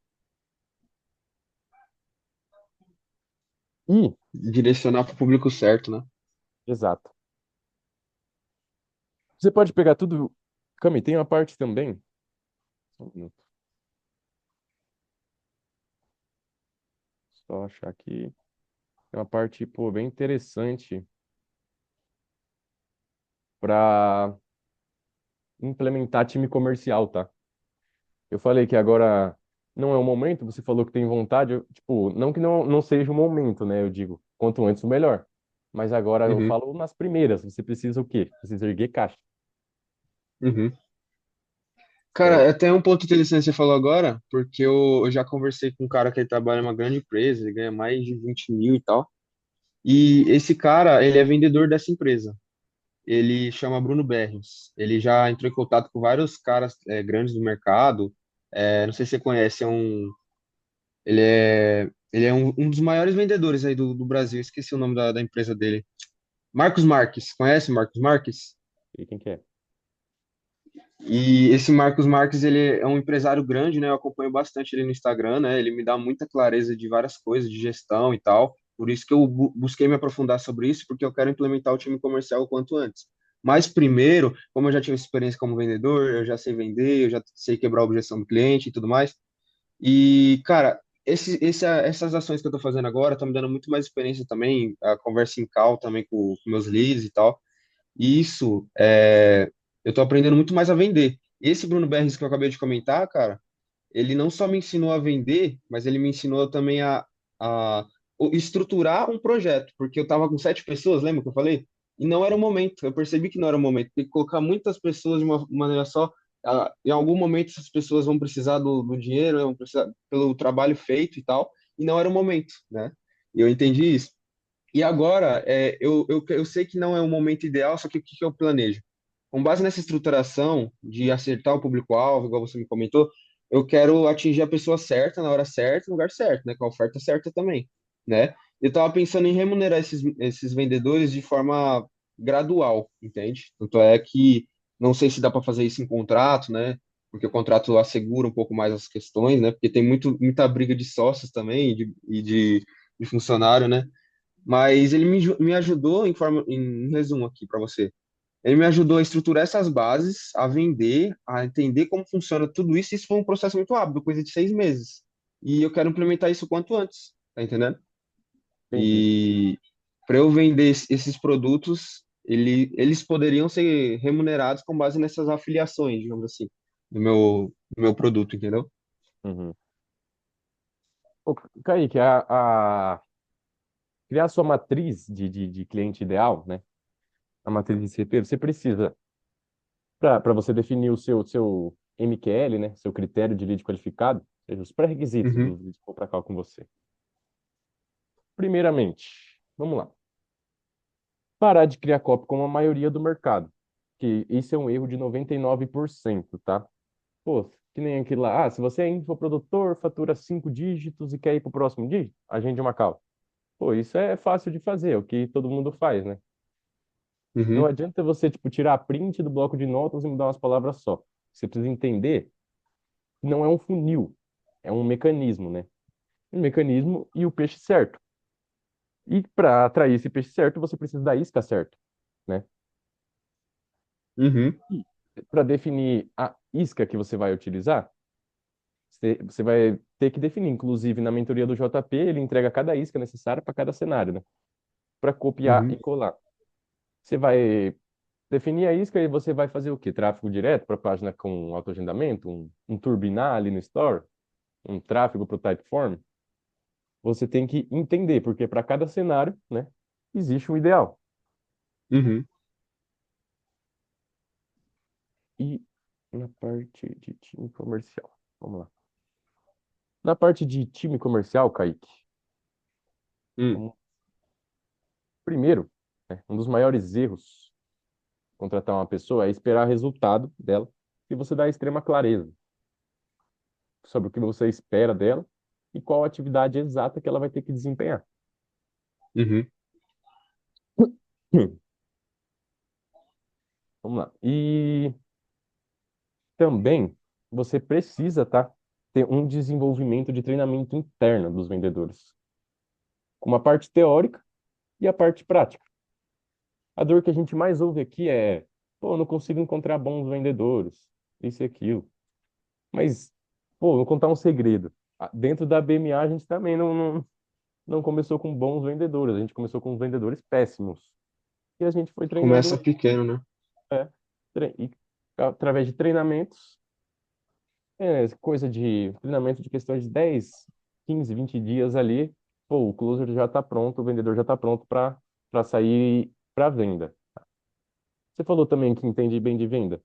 E, Direcionar para o público certo, né? exato. Você pode pegar tudo. Cami, tem uma parte também. Só um minuto, só achar aqui. Tem uma parte, pô, bem interessante para implementar time comercial, tá? Eu falei que agora não é o momento, você falou que tem vontade, tipo, não que não seja o momento, né? Eu digo, quanto antes, o melhor. Mas agora eu Uhum, falo nas primeiras, você precisa o quê? Precisa erguer caixa, uhum. Cara, certo? até um ponto interessante que você falou agora, porque eu já conversei com um cara que ele trabalha em uma grande empresa, ele ganha mais de 20 mil e tal. E esse cara, ele é vendedor dessa empresa. ele chama Bruno Berrios. Ele já entrou em contato com vários caras grandes do mercado. Não sei se você conhece, ele é um dos maiores vendedores aí do Brasil. Esqueci o nome da empresa dele. Marcos Marques. Conhece o Marcos Marques? E quem que é? E esse Marcos Marques, ele é um empresário grande, né? Eu acompanho bastante ele no Instagram, né? Ele me dá muita clareza de várias coisas, de gestão e tal. Por isso que eu busquei me aprofundar sobre isso, porque eu quero implementar o time comercial o quanto antes. Mas primeiro, como eu já tive experiência como vendedor, eu já sei vender, eu já sei quebrar a objeção do cliente e tudo mais. E, cara, essas ações que eu tô fazendo agora estão me dando muito mais experiência também, a conversa em call também com meus leads e tal. E isso, eu tô aprendendo muito mais a vender. Esse Bruno Berres que eu acabei de comentar, cara, ele não só me ensinou a vender, mas ele me ensinou também a estruturar um projeto, porque eu tava com 7 pessoas, lembra que eu falei? E não era o momento. Eu percebi que não era o momento. Tem que colocar muitas pessoas de uma maneira só. Em algum momento, essas pessoas vão precisar do dinheiro, vão precisar pelo trabalho feito e tal, e não era o momento, né? E eu entendi isso. E agora, eu sei que não é o momento ideal, só que o que que eu planejo? Com base nessa estruturação de acertar o público-alvo, igual você me comentou, eu quero atingir a pessoa certa, na hora certa, no lugar certo, né? Com a oferta certa também, né? Eu estava pensando em remunerar esses vendedores de forma gradual, entende? Tanto é que não sei se dá para fazer isso em contrato, né? Porque o contrato assegura um pouco mais as questões, né? Porque tem muita briga de sócios também e de funcionário, né? Mas ele me ajudou em resumo aqui para você. Ele me ajudou a estruturar essas bases, a vender, a entender como funciona tudo isso. Isso foi um processo muito rápido, coisa de 6 meses. E eu quero implementar isso o quanto antes, tá entendendo? Entendi. E para eu vender esses produtos, eles poderiam ser remunerados com base nessas afiliações, digamos assim, do meu produto, entendeu? Uhum. Ô, Kaique, criar sua matriz de cliente ideal, né? A matriz de CP, você precisa, para você definir o seu MQL, né? Seu critério de lead qualificado, ou seja, os pré-requisitos Uhum, dos leads que vão para cá com você. Primeiramente, vamos lá. Parar de criar copy como a maioria do mercado, que isso é um erro de 99%, tá? Pô, que nem aquilo lá. Se você é infoprodutor, fatura 5 dígitos e quer ir para o próximo dígito, agende uma call. Pô, isso é fácil de fazer, é o que todo mundo faz, né? Não uhum, adianta você, tipo, tirar a print do bloco de notas e mudar umas palavras só. Você precisa entender que não é um funil, é um mecanismo, né? Um mecanismo e o peixe certo. E para atrair esse peixe certo, você precisa da isca certa, né? uhum, E para definir a isca que você vai utilizar, você vai ter que definir. Inclusive, na mentoria do JP, ele entrega cada isca necessária para cada cenário, né? Para copiar e uhum, colar. Você vai definir a isca e você vai fazer o quê? Tráfego direto para a página com autoagendamento, um turbinar ali no store, um tráfego para o Typeform? Você tem que entender, porque para cada cenário, né, existe um ideal. uhum, E na parte de time comercial, vamos lá. Na parte de time comercial, Kaique, uhum, vamos- primeiro, né, um dos maiores erros contratar uma pessoa é esperar resultado dela e você dá extrema clareza sobre o que você espera dela e qual a atividade exata que ela vai ter que desempenhar. uhum, Vamos lá. E também você precisa, tá, ter um desenvolvimento de treinamento interno dos vendedores, com uma parte teórica e a parte prática. A dor que a gente mais ouve aqui é, pô, eu não consigo encontrar bons vendedores, isso e aquilo. Mas, pô, vou contar um segredo. Dentro da BMA a gente também não começou com bons vendedores, a gente começou com vendedores péssimos. E a gente foi Começa treinando, pequeno, né? é, e através de treinamentos. Coisa de treinamento de questões de 10, 15, 20 dias ali, pô, o closer já está pronto, o vendedor já está pronto para sair para venda. Você falou também que entende bem de venda.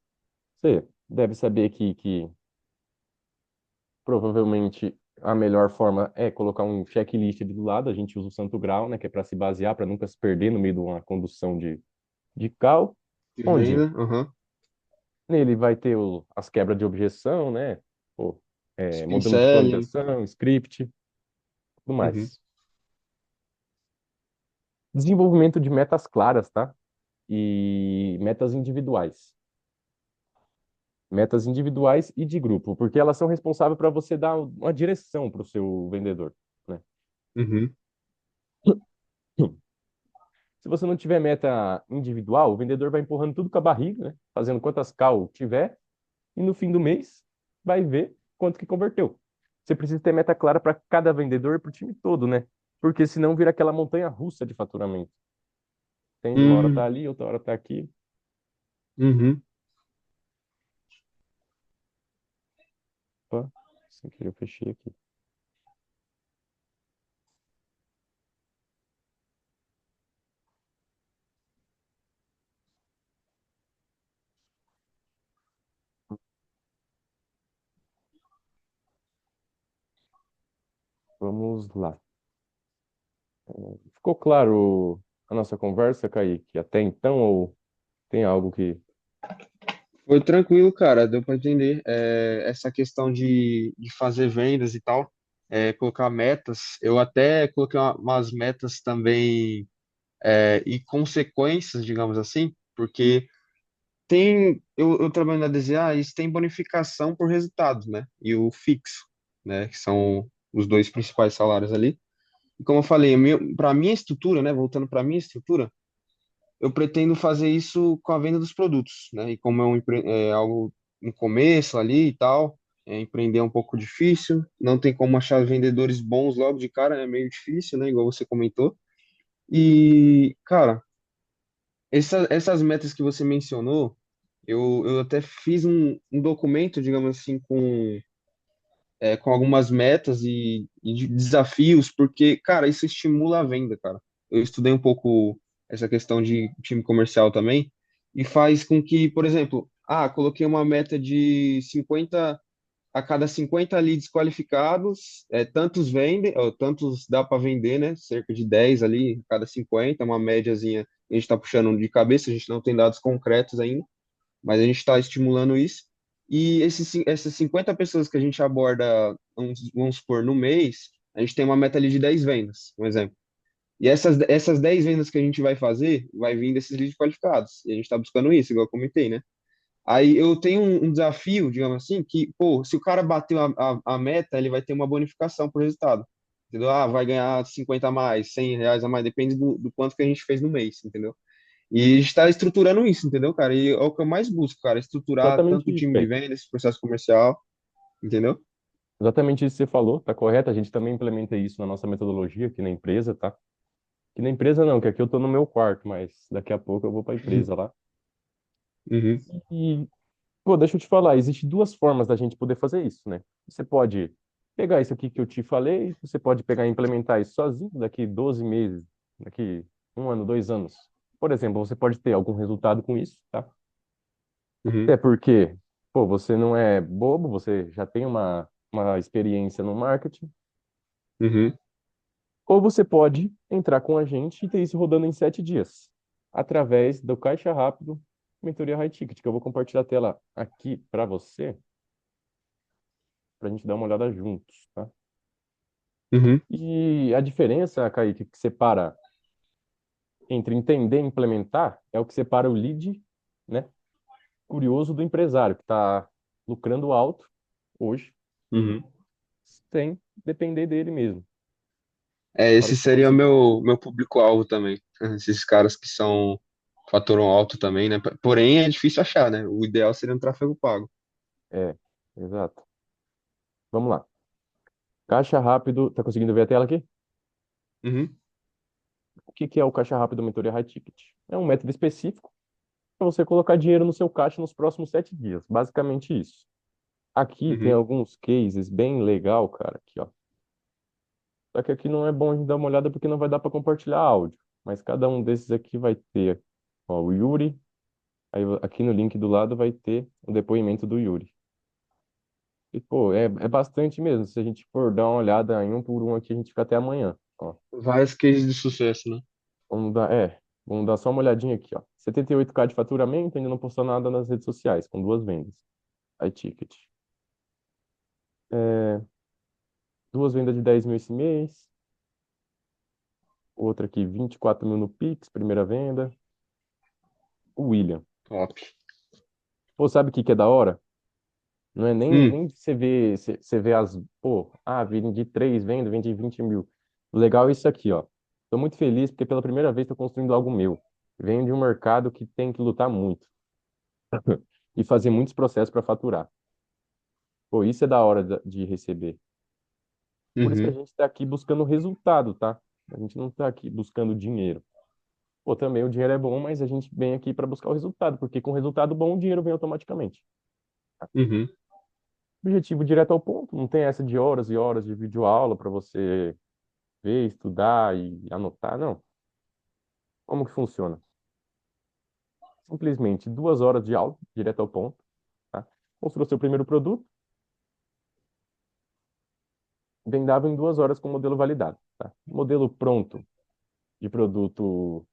Você deve saber que provavelmente a melhor forma é colocar um checklist ali do lado. A gente usa o Santo Grau, né, que é para se basear, para nunca se perder no meio de uma condução de call. De onde venda, aham. nele vai ter as quebras de objeção, né? Pô, Spin modelo de selling. planejação, script, tudo Uhum, mais. Desenvolvimento de metas claras, tá? E metas individuais. Metas individuais e de grupo, porque elas são responsáveis para você dar uma direção para o seu vendedor, né? uhum, Se você não tiver meta individual, o vendedor vai empurrando tudo com a barriga, né? Fazendo quantas cal tiver, e no fim do mês vai ver quanto que converteu. Você precisa ter meta clara para cada vendedor e para o time todo, né? Porque senão vira aquela montanha russa de faturamento. Tem uma hora tá uhum, ali, outra hora tá aqui. uhum. Opa, sem querer eu fechei aqui. Vamos lá. Ficou claro a nossa conversa, Kaique, até então, ou tem algo que... Foi tranquilo, cara, deu para entender. Essa questão de fazer vendas e tal, colocar metas. Eu até coloquei umas metas também, e consequências, digamos assim, porque eu trabalho na DZA, isso tem bonificação por resultados, né? E o fixo, né? Que são os dois principais salários ali. E como eu falei, para minha estrutura, né? Voltando para minha estrutura, eu pretendo fazer isso com a venda dos produtos, né? E como é algo no começo ali e tal, empreender é um pouco difícil, não tem como achar vendedores bons logo de cara, é meio difícil, né? Igual você comentou. E, cara, essas metas que você mencionou, eu até fiz um documento, digamos assim, com algumas metas e desafios, porque, cara, isso estimula a venda, cara. Eu estudei um pouco essa questão de time comercial também, e faz com que, por exemplo, coloquei uma meta de 50 a cada 50 leads qualificados, tantos vendem, ou tantos dá para vender, né? Cerca de 10 ali, a cada 50, uma médiazinha. A gente está puxando de cabeça, a gente não tem dados concretos ainda, mas a gente está estimulando isso. E essas 50 pessoas que a gente aborda, vamos supor, no mês, a gente tem uma meta ali de 10 vendas, um exemplo. E essas 10 vendas que a gente vai fazer, vai vir desses leads qualificados. E a gente está buscando isso, igual eu comentei, né? Aí eu tenho um desafio, digamos assim, que, pô, se o cara bateu a meta, ele vai ter uma bonificação por resultado. Entendeu? Ah, vai ganhar 50 a mais, 100 reais a mais, depende do quanto que a gente fez no mês, entendeu? E a gente está estruturando isso, entendeu, cara? E é o que eu mais busco, cara, estruturar Exatamente tanto o isso, time de Kaique. venda, esse processo comercial, entendeu? Exatamente isso que você falou, tá correto? A gente também implementa isso na nossa metodologia aqui na empresa, tá? Que na empresa não, que aqui eu tô no meu quarto, mas daqui a pouco eu vou para a empresa lá. Uhum, E, pô, deixa eu te falar, existe duas formas da gente poder fazer isso, né? Você pode pegar isso aqui que eu te falei, você pode pegar e implementar isso sozinho daqui 12 meses, daqui um ano, 2 anos. Por exemplo, você pode ter algum resultado com isso, tá? uhum, Até porque, pô, você não é bobo, você já tem uma experiência no marketing. uhum. Ou você pode entrar com a gente e ter isso rodando em 7 dias, através do Caixa Rápido Mentoria High Ticket, que eu vou compartilhar a tela aqui para você, para a gente dar uma olhada juntos, tá? Uhum, E a diferença, Kaique, que separa entre entender e implementar é o que separa o lead, né, curioso do empresário, que está lucrando alto hoje, uhum. sem depender dele mesmo. A hora Esse que seria o você... meu público-alvo também. Esses caras que faturam alto também, né? Porém, é difícil achar, né? O ideal seria um tráfego pago. É, exato. Vamos lá. Caixa Rápido, tá conseguindo ver a tela aqui? Uhum, O que que é o caixa rápido mentoria high ticket? É um método específico para você colocar dinheiro no seu caixa nos próximos 7 dias. Basicamente isso. Aqui tem uhum, alguns cases bem legal, cara, aqui, ó. Só que aqui não é bom a gente dar uma olhada porque não vai dar para compartilhar áudio. Mas cada um desses aqui vai ter, ó, o Yuri. Aí aqui no link do lado vai ter o depoimento do Yuri. E, pô, é bastante mesmo. Se a gente for dar uma olhada em um por um aqui, a gente fica até amanhã. Ó, vários cases de sucesso, né? vamos dar só uma olhadinha aqui, ó. 78K de faturamento, ainda não postou nada nas redes sociais, com duas vendas. iTicket. É, duas vendas de 10 mil esse mês. Outra aqui, 24 mil no Pix, primeira venda. O William. Top. Pô, sabe o que que é da hora? Não é Hum, nem você vê as. Pô, vendi três, vendi 20 mil. O legal é isso aqui, ó. Tô muito feliz porque pela primeira vez tô construindo algo meu. Venho de um mercado que tem que lutar muito e fazer muitos processos para faturar. Pô, isso é da hora de receber. Por isso que a uhum, gente está aqui buscando resultado, tá? A gente não está aqui buscando dinheiro. Pô, também o dinheiro é bom, mas a gente vem aqui para buscar o resultado, porque com resultado bom o dinheiro vem automaticamente. uhum, Objetivo direto ao ponto, não tem essa de horas e horas de videoaula para você ver, estudar e anotar, não. Como que funciona? Simplesmente 2 horas de aula, direto ao ponto, tá? Construa seu primeiro produto, vendava em 2 horas com o modelo validado, tá? Modelo pronto de produto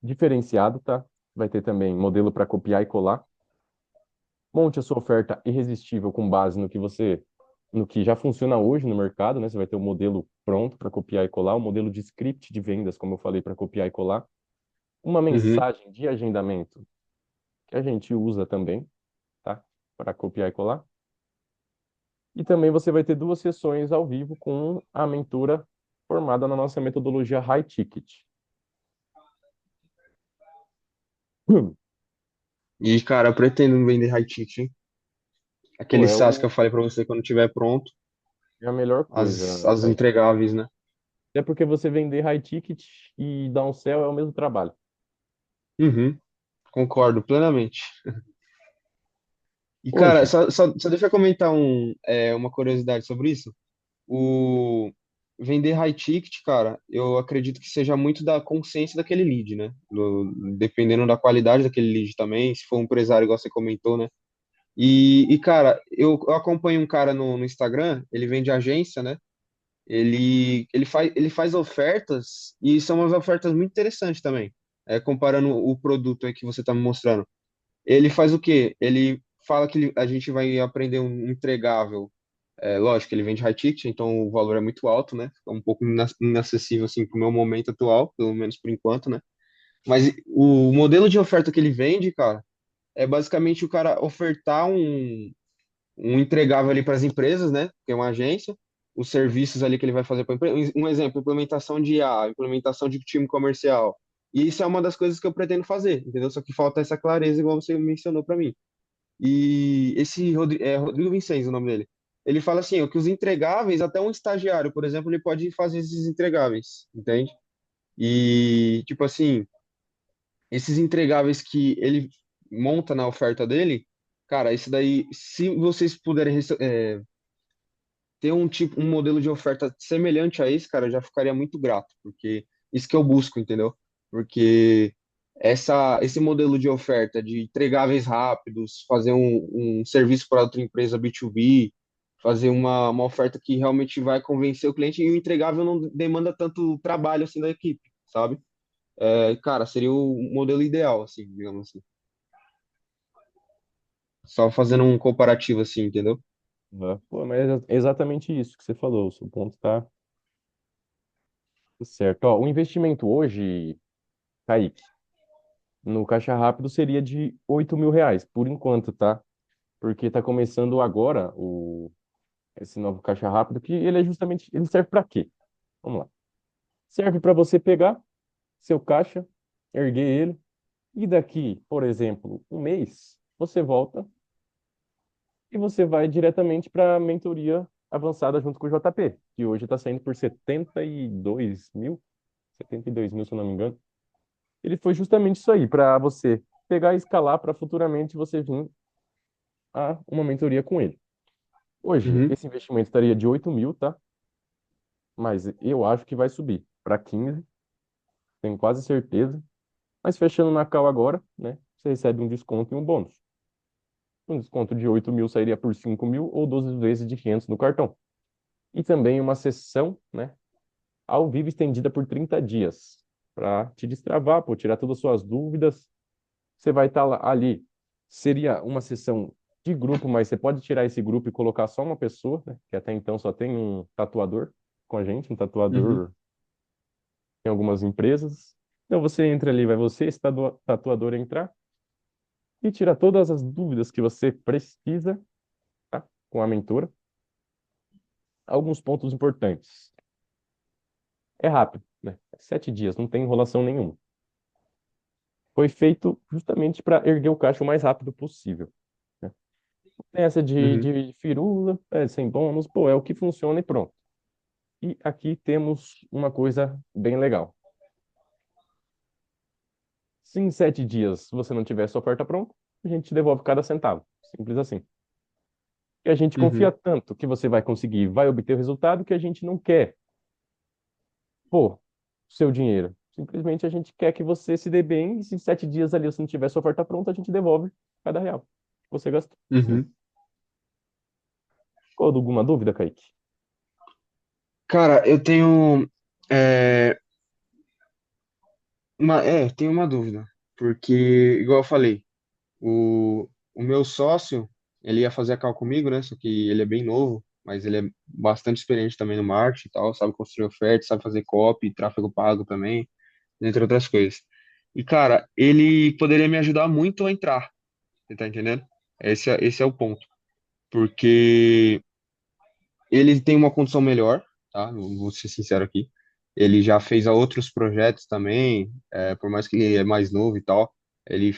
diferenciado, tá? Vai ter também modelo para copiar e colar. Monte a sua oferta irresistível com base no que já funciona hoje no mercado, né? Você vai ter o modelo pronto para copiar e colar, o modelo de script de vendas, como eu falei, para copiar e colar, uma uhum, mensagem de agendamento que a gente usa também, tá? Para copiar e colar. E também você vai ter duas sessões ao vivo com a mentora formada na nossa metodologia High Ticket. E, cara, eu pretendo vender high ticket, hein? Pô, Aquele é SaaS que eu falei pra você quando tiver pronto, é a melhor coisa, as Kaique. entregáveis, né? Até porque você vender high ticket e dar um sell é o mesmo trabalho. Uhum, concordo plenamente. E, cara, Hoje, só deixa eu comentar uma curiosidade sobre isso. O vender high ticket, cara, eu acredito que seja muito da consciência daquele lead, né? Dependendo da qualidade daquele lead também, se for um empresário, igual você comentou, né? Cara, eu acompanho um cara no Instagram, ele vende agência, né? Ele faz ofertas e são umas ofertas muito interessantes também. Comparando o produto aí que você está me mostrando. Ele faz o quê? Ele fala que a gente vai aprender um entregável. Lógico que ele vende high ticket, então o valor é muito alto, né? Fica um pouco inacessível assim para o meu momento atual, pelo menos por enquanto, né? Mas o modelo de oferta que ele vende, cara, é basicamente o cara ofertar um entregável ali para as empresas, né? Que é uma agência, os serviços ali que ele vai fazer para a empresa. Um exemplo, implementação de IA, implementação de time comercial. E isso é uma das coisas que eu pretendo fazer, entendeu? Só que falta essa clareza, igual você mencionou para mim. E esse Rodrigo Vincenzo, o nome dele. Ele fala assim, ó, que os entregáveis, até um estagiário, por exemplo, ele pode fazer esses entregáveis, entende? E, tipo assim, esses entregáveis que ele monta na oferta dele, cara, isso daí, se vocês puderem ter um modelo de oferta semelhante a esse, cara, eu já ficaria muito grato, porque isso que eu busco, entendeu? Porque esse modelo de oferta de entregáveis rápidos, fazer um serviço para outra empresa B2B, fazer uma oferta que realmente vai convencer o cliente e o entregável não demanda tanto trabalho assim da equipe, sabe? Cara, seria o modelo ideal, assim, digamos assim. Só fazendo um comparativo assim, entendeu? né? Pô, mas é exatamente isso que você falou, o seu ponto tá certo. Ó, o investimento hoje, Kaique, no Caixa Rápido seria de R$ 8.000, por enquanto, tá? Porque tá começando agora esse novo Caixa Rápido, que ele é justamente, ele serve para quê? Vamos lá. Serve para você pegar seu caixa, erguer ele, e daqui, por exemplo, um mês, você volta e você vai diretamente para a mentoria avançada junto com o JP, que hoje está saindo por 72 mil, se eu não me engano. Ele foi justamente isso aí, para você pegar e escalar para futuramente você vir a uma mentoria com ele. Hoje, Uhum, esse investimento estaria de 8 mil, tá? Mas eu acho que vai subir para 15, tenho quase certeza. Mas fechando na cal agora, né? Você recebe um desconto e um bônus. Um desconto de 8 mil sairia por 5 mil ou 12 vezes de 500 no cartão. E também uma sessão, né? Ao vivo estendida por 30 dias, para te destravar, pô, tirar todas as suas dúvidas. Você vai estar ali. Seria uma sessão de grupo, mas você pode tirar esse grupo e colocar só uma pessoa, né? Que até então só tem um tatuador com a gente, um Uhum, tatuador em algumas empresas. Então você entra ali, vai você, esse tatuador entrar e tirar todas as dúvidas que você precisa, tá? Com a mentora. Alguns pontos importantes. É rápido, né? 7 dias, não tem enrolação nenhuma. Foi feito justamente para erguer o cacho o mais rápido possível, né? Tem essa uhum, de firula, sem bônus, pô, é o que funciona e pronto. E aqui temos uma coisa bem legal. Se em 7 dias você não tiver sua oferta pronta, a gente te devolve cada centavo. Simples assim. E a gente confia uhum, tanto que você vai conseguir, vai obter o resultado que a gente não quer, pô, seu dinheiro. Simplesmente a gente quer que você se dê bem e se em 7 dias ali você não tiver sua oferta pronta, a gente devolve cada real que você gastou. Sim. uhum. Ficou alguma dúvida, Kaique? Cara, eu tenho é, tenho uma dúvida, porque, igual eu falei, o meu sócio, ele ia fazer a cal comigo, né? Só que ele é bem novo, mas ele é bastante experiente também no marketing e tal, sabe construir ofertas, sabe fazer copy, tráfego pago também, entre outras coisas. E, cara, ele poderia me ajudar muito a entrar, você tá entendendo? Esse é o ponto. Porque ele tem uma condição melhor, tá? Eu vou ser sincero aqui. Ele já fez a outros projetos também, por mais que ele é mais novo e tal. Ele,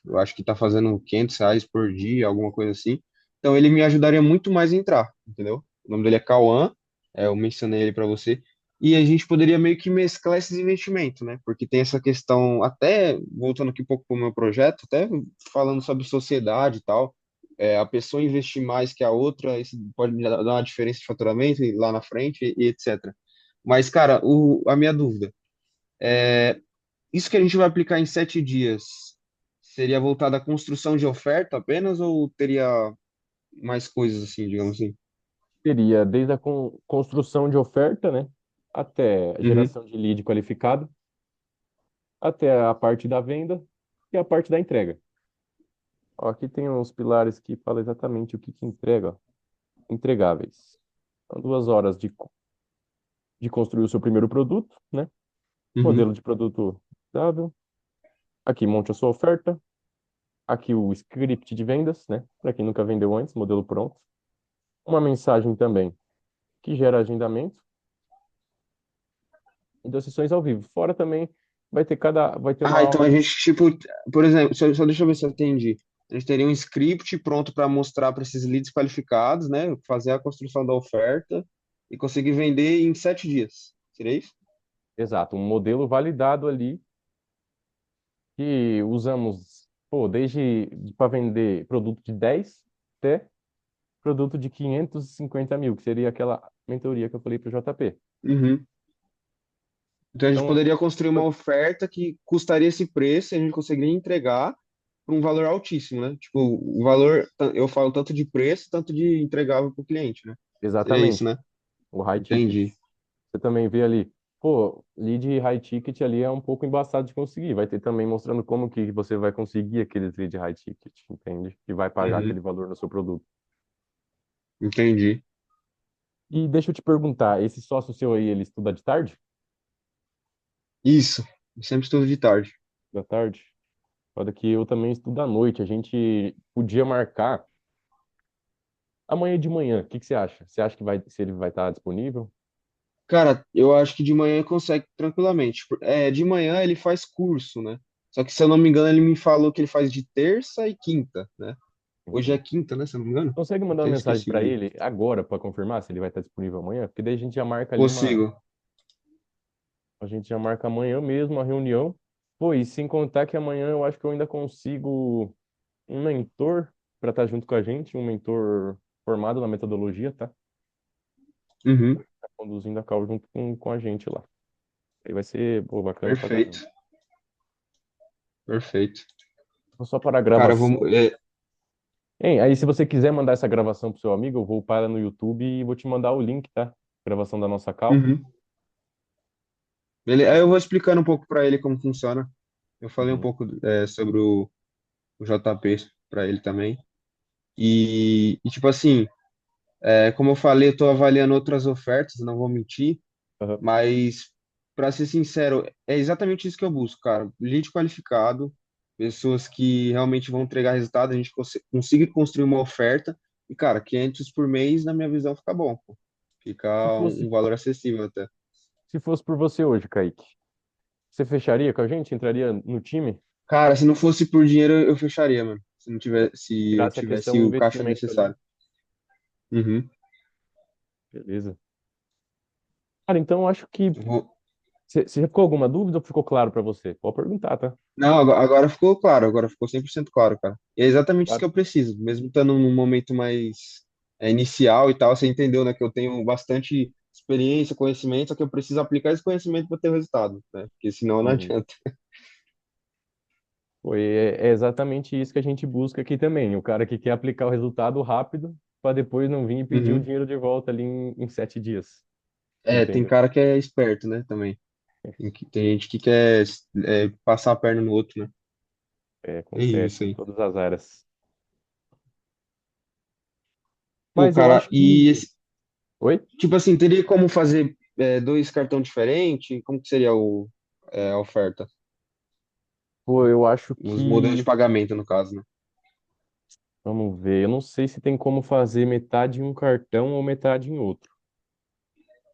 eu acho que tá fazendo R$ 500 por dia, alguma coisa assim. Então ele me ajudaria muito mais a entrar, entendeu? O nome dele é Cauã, eu mencionei ele para você. E a gente poderia meio que mesclar esses investimentos, né? Porque tem essa questão, até voltando aqui um pouco para o meu projeto, até falando sobre sociedade e tal, a pessoa investir mais que a outra, isso pode dar uma diferença de faturamento lá na frente e etc. Mas, cara, a minha dúvida, isso que a gente vai aplicar em 7 dias, seria voltado à construção de oferta apenas ou teria mais coisas assim, digamos assim? Seria desde a construção de oferta, né, até a Uhum, geração de lead qualificado, até a parte da venda e a parte da entrega. Ó, aqui tem uns pilares que falam exatamente o que que entrega, ó. Entregáveis. São 2 horas de construir o seu primeiro produto, né? uhum, Modelo de produto dável. Aqui monte a sua oferta. Aqui o script de vendas, né? Para quem nunca vendeu antes, modelo pronto. Uma mensagem também que gera agendamento e 2 sessões ao vivo. Fora também vai ter uma Ah, então aula. a gente, tipo, por exemplo, só deixa eu ver se eu entendi. A gente teria um script pronto para mostrar para esses leads qualificados, né? Fazer a construção da oferta e conseguir vender em 7 dias. Seria isso? Exato, um modelo validado ali que usamos, pô, desde para vender produto de 10 até produto de 550 mil, que seria aquela mentoria que eu falei para o JP. Uhum. Então a gente Então, poderia construir uma oferta que custaria esse preço e a gente conseguiria entregar por um valor altíssimo, né? Tipo, o valor, eu falo tanto de preço, tanto de entregável para o cliente, né? Seria isso, exatamente, né? o high ticket. Entendi. Você também vê ali, pô, lead high ticket ali é um pouco embaçado de conseguir. Vai ter também mostrando como que você vai conseguir aqueles lead high ticket, entende? Que vai pagar aquele Uhum. valor no seu produto. Entendi. E deixa eu te perguntar, esse sócio seu aí, ele estuda de tarde? Isso. Eu sempre estudo de tarde. Da tarde? Olha que eu também estudo à noite. A gente podia marcar amanhã de manhã. O que que você acha? Você acha que se ele vai estar disponível? Cara, eu acho que de manhã consegue tranquilamente. De manhã ele faz curso, né? Só que, se eu não me engano, ele me falou que ele faz de terça e quinta, né? Hoje é Entendi. quinta, né? Se eu não me engano. Consegue mandar uma Até mensagem esqueci para de. ele agora para confirmar se ele vai estar disponível amanhã? Porque daí a gente já marca ali Consigo. a gente já marca amanhã mesmo a reunião. Pô, e sem contar que amanhã eu acho que eu ainda consigo um mentor para estar junto com a gente, um mentor formado na metodologia, tá? Uhum. Tá conduzindo a call junto com a gente lá. Aí vai ser, pô, bacana pra caramba. Perfeito. Perfeito. Vou só para a Cara, vamos. gravação. Hein, aí se você quiser mandar essa gravação pro seu amigo, eu vou para no YouTube e vou te mandar o link, tá? Gravação da nossa call. Uhum. Aí eu vou explicando um pouco para ele como funciona. Eu falei um Uhum, pouco sobre o JP para ele também. Tipo assim, como eu falei, eu estou avaliando outras ofertas, não vou mentir, aham. mas para ser sincero, é exatamente isso que eu busco, cara. Lead qualificado, pessoas que realmente vão entregar resultado, a gente consiga construir uma oferta e, cara, 500 por mês, na minha visão, fica bom, pô. Fica Se um fosse, valor acessível até. se fosse por você hoje, Kaique, você fecharia com a gente? Entraria no time? Cara, se não fosse por dinheiro, eu fecharia, mano. Se não tivesse, se eu Tirasse a questão tivesse do o caixa investimento ali. necessário. Uhum. Beleza. Cara, então eu acho que Eu vou- você ficou alguma dúvida ou ficou claro para você? Pode perguntar, tá? Não, agora ficou claro, agora ficou 100% claro, cara. E é exatamente isso que Claro. eu preciso, mesmo estando num momento mais inicial e tal, você entendeu, né, que eu tenho bastante experiência, conhecimento, só que eu preciso aplicar esse conhecimento para ter o resultado, né? Porque senão não Uhum. adianta. É exatamente isso que a gente busca aqui também. O cara que quer aplicar o resultado rápido para depois não vir e pedir o Uhum. dinheiro de volta ali em 7 dias. Tem Entendeu? cara que é esperto, né, também. Tem gente que quer passar a perna no outro, né? É, É acontece isso em aí. todas as áreas. Pô, Mas eu cara, acho que. Oi? tipo assim, teria como fazer dois cartões diferentes? Como que seria a oferta? Pô, eu acho Os modelos de que. pagamento, no caso, né? Vamos ver. Eu não sei se tem como fazer metade em um cartão ou metade em outro.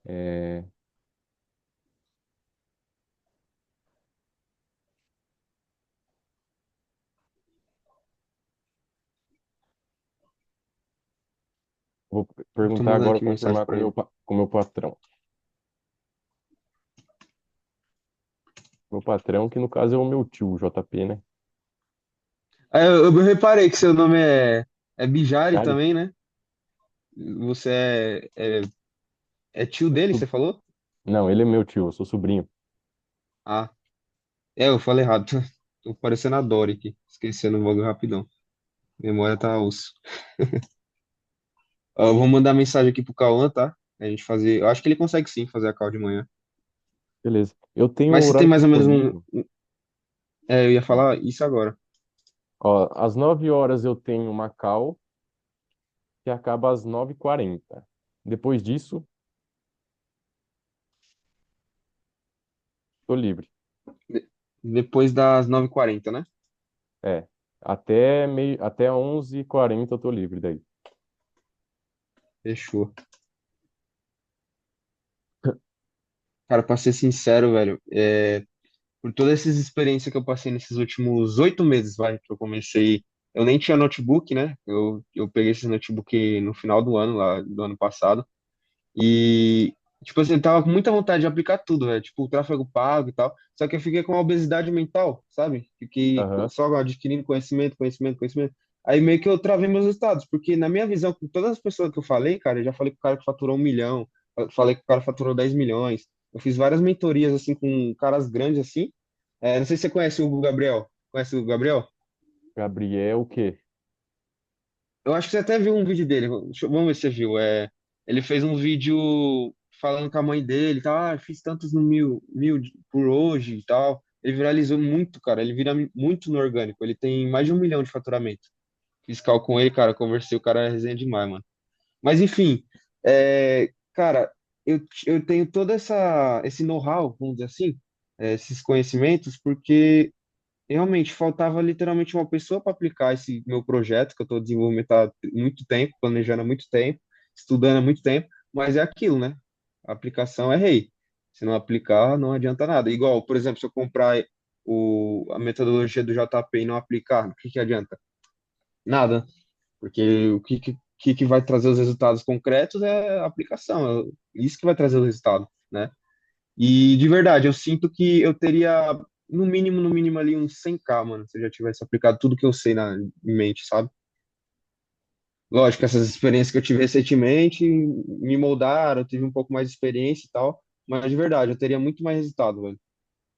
É, vou Eu tô perguntar mandando agora, aqui mensagem confirmar com pra o ele. com o meu patrão. Meu patrão, que no caso é o meu tio, o JP, né? Eu reparei que seu nome é Bijari Jari? também, né? Você é tio Eu dele, sou- você falou? Não, ele é meu tio, eu sou sobrinho. Ah, eu falei errado. Tô parecendo a Dory aqui. Esquecendo o bagulho rapidão. Memória tá osso. Ó, eu vou mandar mensagem aqui pro Cauã, tá? A gente fazer. Eu acho que ele consegue sim fazer a call de manhã. Beleza. Eu tenho um Mas você tem horário mais ou menos um. disponível. Eu ia falar isso agora. Ó, às 9 horas eu tenho uma call que acaba às 9h40. Depois disso, tô livre. Depois das 9h40, né? É, até 11h40 eu tô livre daí. Fechou. Cara, pra ser sincero, velho, por todas essas experiências que eu passei nesses últimos 8 meses, vai, que eu comecei. Eu nem tinha notebook, né? Eu peguei esse notebook no final do ano, lá do ano passado. E, tipo assim, eu tava com muita vontade de aplicar tudo, velho. Tipo, o tráfego pago e tal. Só que eu fiquei com uma obesidade mental, sabe? Fiquei Aham, só adquirindo conhecimento, conhecimento, conhecimento. Aí meio que eu travei meus resultados, porque na minha visão, com todas as pessoas que eu falei, cara, eu já falei com o cara que faturou 1 milhão, eu falei que o cara faturou 10 milhões. Eu fiz várias mentorias, assim, com caras grandes, assim. Não sei se você conhece o Hugo Gabriel. Conhece o Gabriel? Gabriel, o quê? Eu acho que você até viu um vídeo dele. Vamos ver se você viu. Ele fez um vídeo falando com a mãe dele, tá? Fiz tantos no mil por hoje e tal. Ele viralizou muito, cara. Ele vira muito no orgânico. Ele tem mais de 1 milhão de faturamento. Fiscal com ele, cara. Conversei, o cara é resenha demais, mano. Mas enfim, cara, eu tenho todo esse know-how, vamos dizer assim, esses conhecimentos, porque realmente faltava literalmente uma pessoa para aplicar esse meu projeto que eu estou desenvolvendo há muito tempo, planejando há muito tempo, estudando há muito tempo, mas é aquilo, né? A aplicação é rei. Se não aplicar, não adianta nada. Igual, por exemplo, se eu comprar a metodologia do JP e não aplicar, o que que adianta? Nada, porque o que vai trazer os resultados concretos é a aplicação, isso que vai trazer o resultado, né? E de verdade, eu sinto que eu teria, no mínimo ali uns 100K, mano, se eu já tivesse aplicado tudo que eu sei em mente, sabe? Lógico, essas experiências que eu tive recentemente me moldaram, eu tive um pouco mais de experiência e tal, mas de verdade, eu teria muito mais resultado, velho,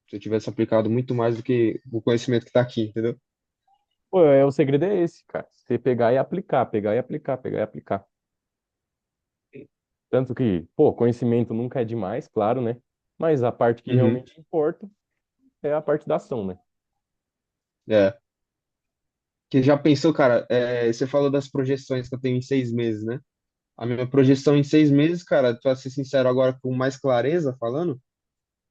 se eu tivesse aplicado muito mais do que o conhecimento que tá aqui, entendeu? Pô, o segredo é esse, cara. Você pegar e aplicar, pegar e aplicar, pegar e aplicar. Tanto que, pô, conhecimento nunca é demais, claro, né? mas a parte que Uhum. realmente importa é a parte da ação, né? É. Que já pensou, cara, você falou das projeções que eu tenho em 6 meses, né? A minha projeção em 6 meses, cara, pra ser sincero agora com mais clareza falando,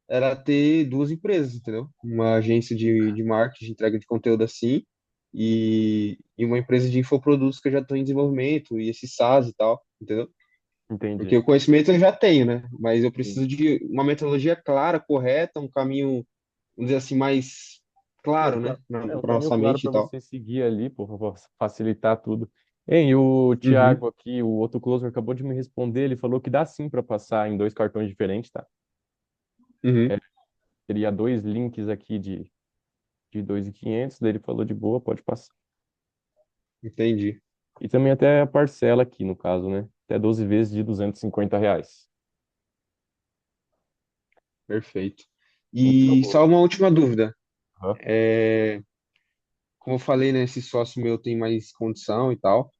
era ter duas empresas, entendeu? Uma agência de marketing, de entrega de conteúdo assim, e uma empresa de infoprodutos que eu já estou em desenvolvimento, e esse SaaS e tal, entendeu? Porque Entendi. o conhecimento eu já tenho, né? Mas eu Sim. preciso de uma metodologia clara, correta, um caminho, vamos dizer assim, mais É claro, né? um Para caminho nossa claro mente e para tal. você seguir ali, pô, pra facilitar tudo. Hein, e o Uhum, Thiago aqui, o outro closer, acabou de me responder. Ele falou que dá sim para passar em dois cartões diferentes, tá? uhum, É, teria dois links aqui de 2.500. Daí ele falou de boa, pode passar. entendi. E também até a parcela aqui, no caso, né? Até 12 vezes de R$ 250. Perfeito. Então, E só uma última dúvida. aham, Como eu falei, né? Esse sócio meu tem mais condição e tal.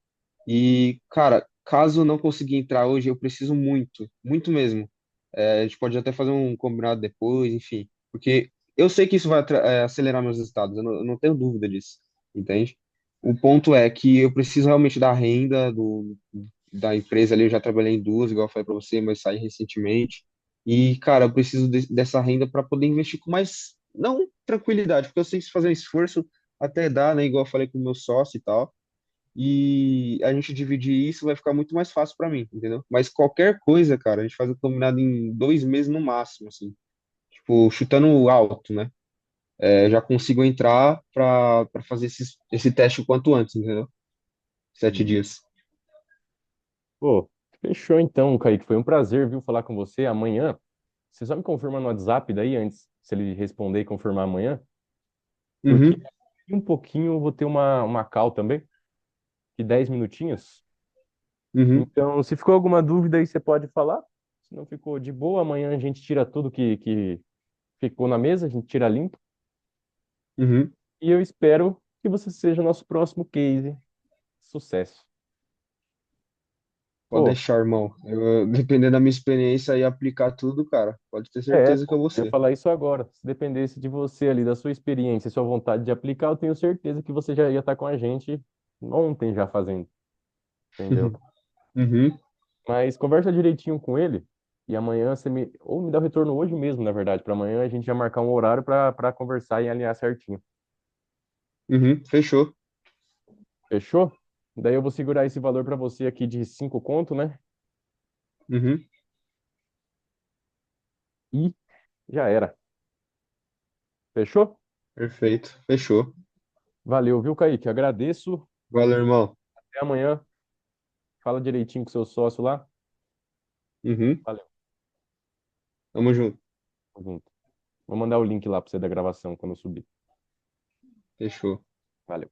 E, cara, caso eu não conseguir entrar hoje, eu preciso muito, muito mesmo. A gente pode até fazer um combinado depois, enfim. Porque eu sei que isso vai acelerar meus resultados, eu não tenho dúvida disso, entende? O ponto é que eu preciso realmente da renda da empresa ali. Eu já trabalhei em duas, igual eu falei para você, mas saí recentemente. E, cara, eu preciso dessa renda para poder investir com mais, não tranquilidade, porque eu sei que se fazer um esforço até dá, né? Igual eu falei com o meu sócio e tal, e a gente dividir isso vai ficar muito mais fácil para mim, entendeu? Mas qualquer coisa, cara, a gente faz o combinado em 2 meses no máximo, assim, tipo, chutando alto, né? Já consigo entrar para fazer esse teste o quanto antes, entendeu? 7 dias. pô, fechou então, Kaique. Foi um prazer, viu, falar com você. Amanhã, você só me confirma no WhatsApp daí antes, se ele responder e confirmar amanhã, porque Uhum, daqui um pouquinho eu vou ter uma call também, de 10 minutinhos. uhum, Então, se ficou alguma dúvida aí, você pode falar. Se não ficou de boa, amanhã a gente tira tudo que ficou na mesa, a gente tira limpo. uhum. E eu espero que você seja o nosso próximo case. Sucesso. Pode Pô, deixar, irmão. Dependendo da minha experiência e aplicar tudo, cara, pode ter certeza que pô, eu vou eu ia ser. falar isso agora. Se dependesse de você ali, da sua experiência, sua vontade de aplicar, eu tenho certeza que você já ia estar com a gente ontem já fazendo, entendeu? Uhum, Mas conversa direitinho com ele e amanhã ou me dá o retorno hoje mesmo, na verdade, para amanhã a gente já marcar um horário para conversar e alinhar certinho. uhum, fechou. Fechou? Daí eu vou segurar esse valor para você aqui de 5 conto, né? Uhum, E já era. Fechou? perfeito, fechou. Valeu, viu, Kaique? Agradeço. Valeu, irmão. Até amanhã. Fala direitinho com seu sócio lá. Uhum, Valeu. tamo junto. Tamo junto. Vou mandar o link lá para você da gravação quando eu subir. Fechou. Valeu.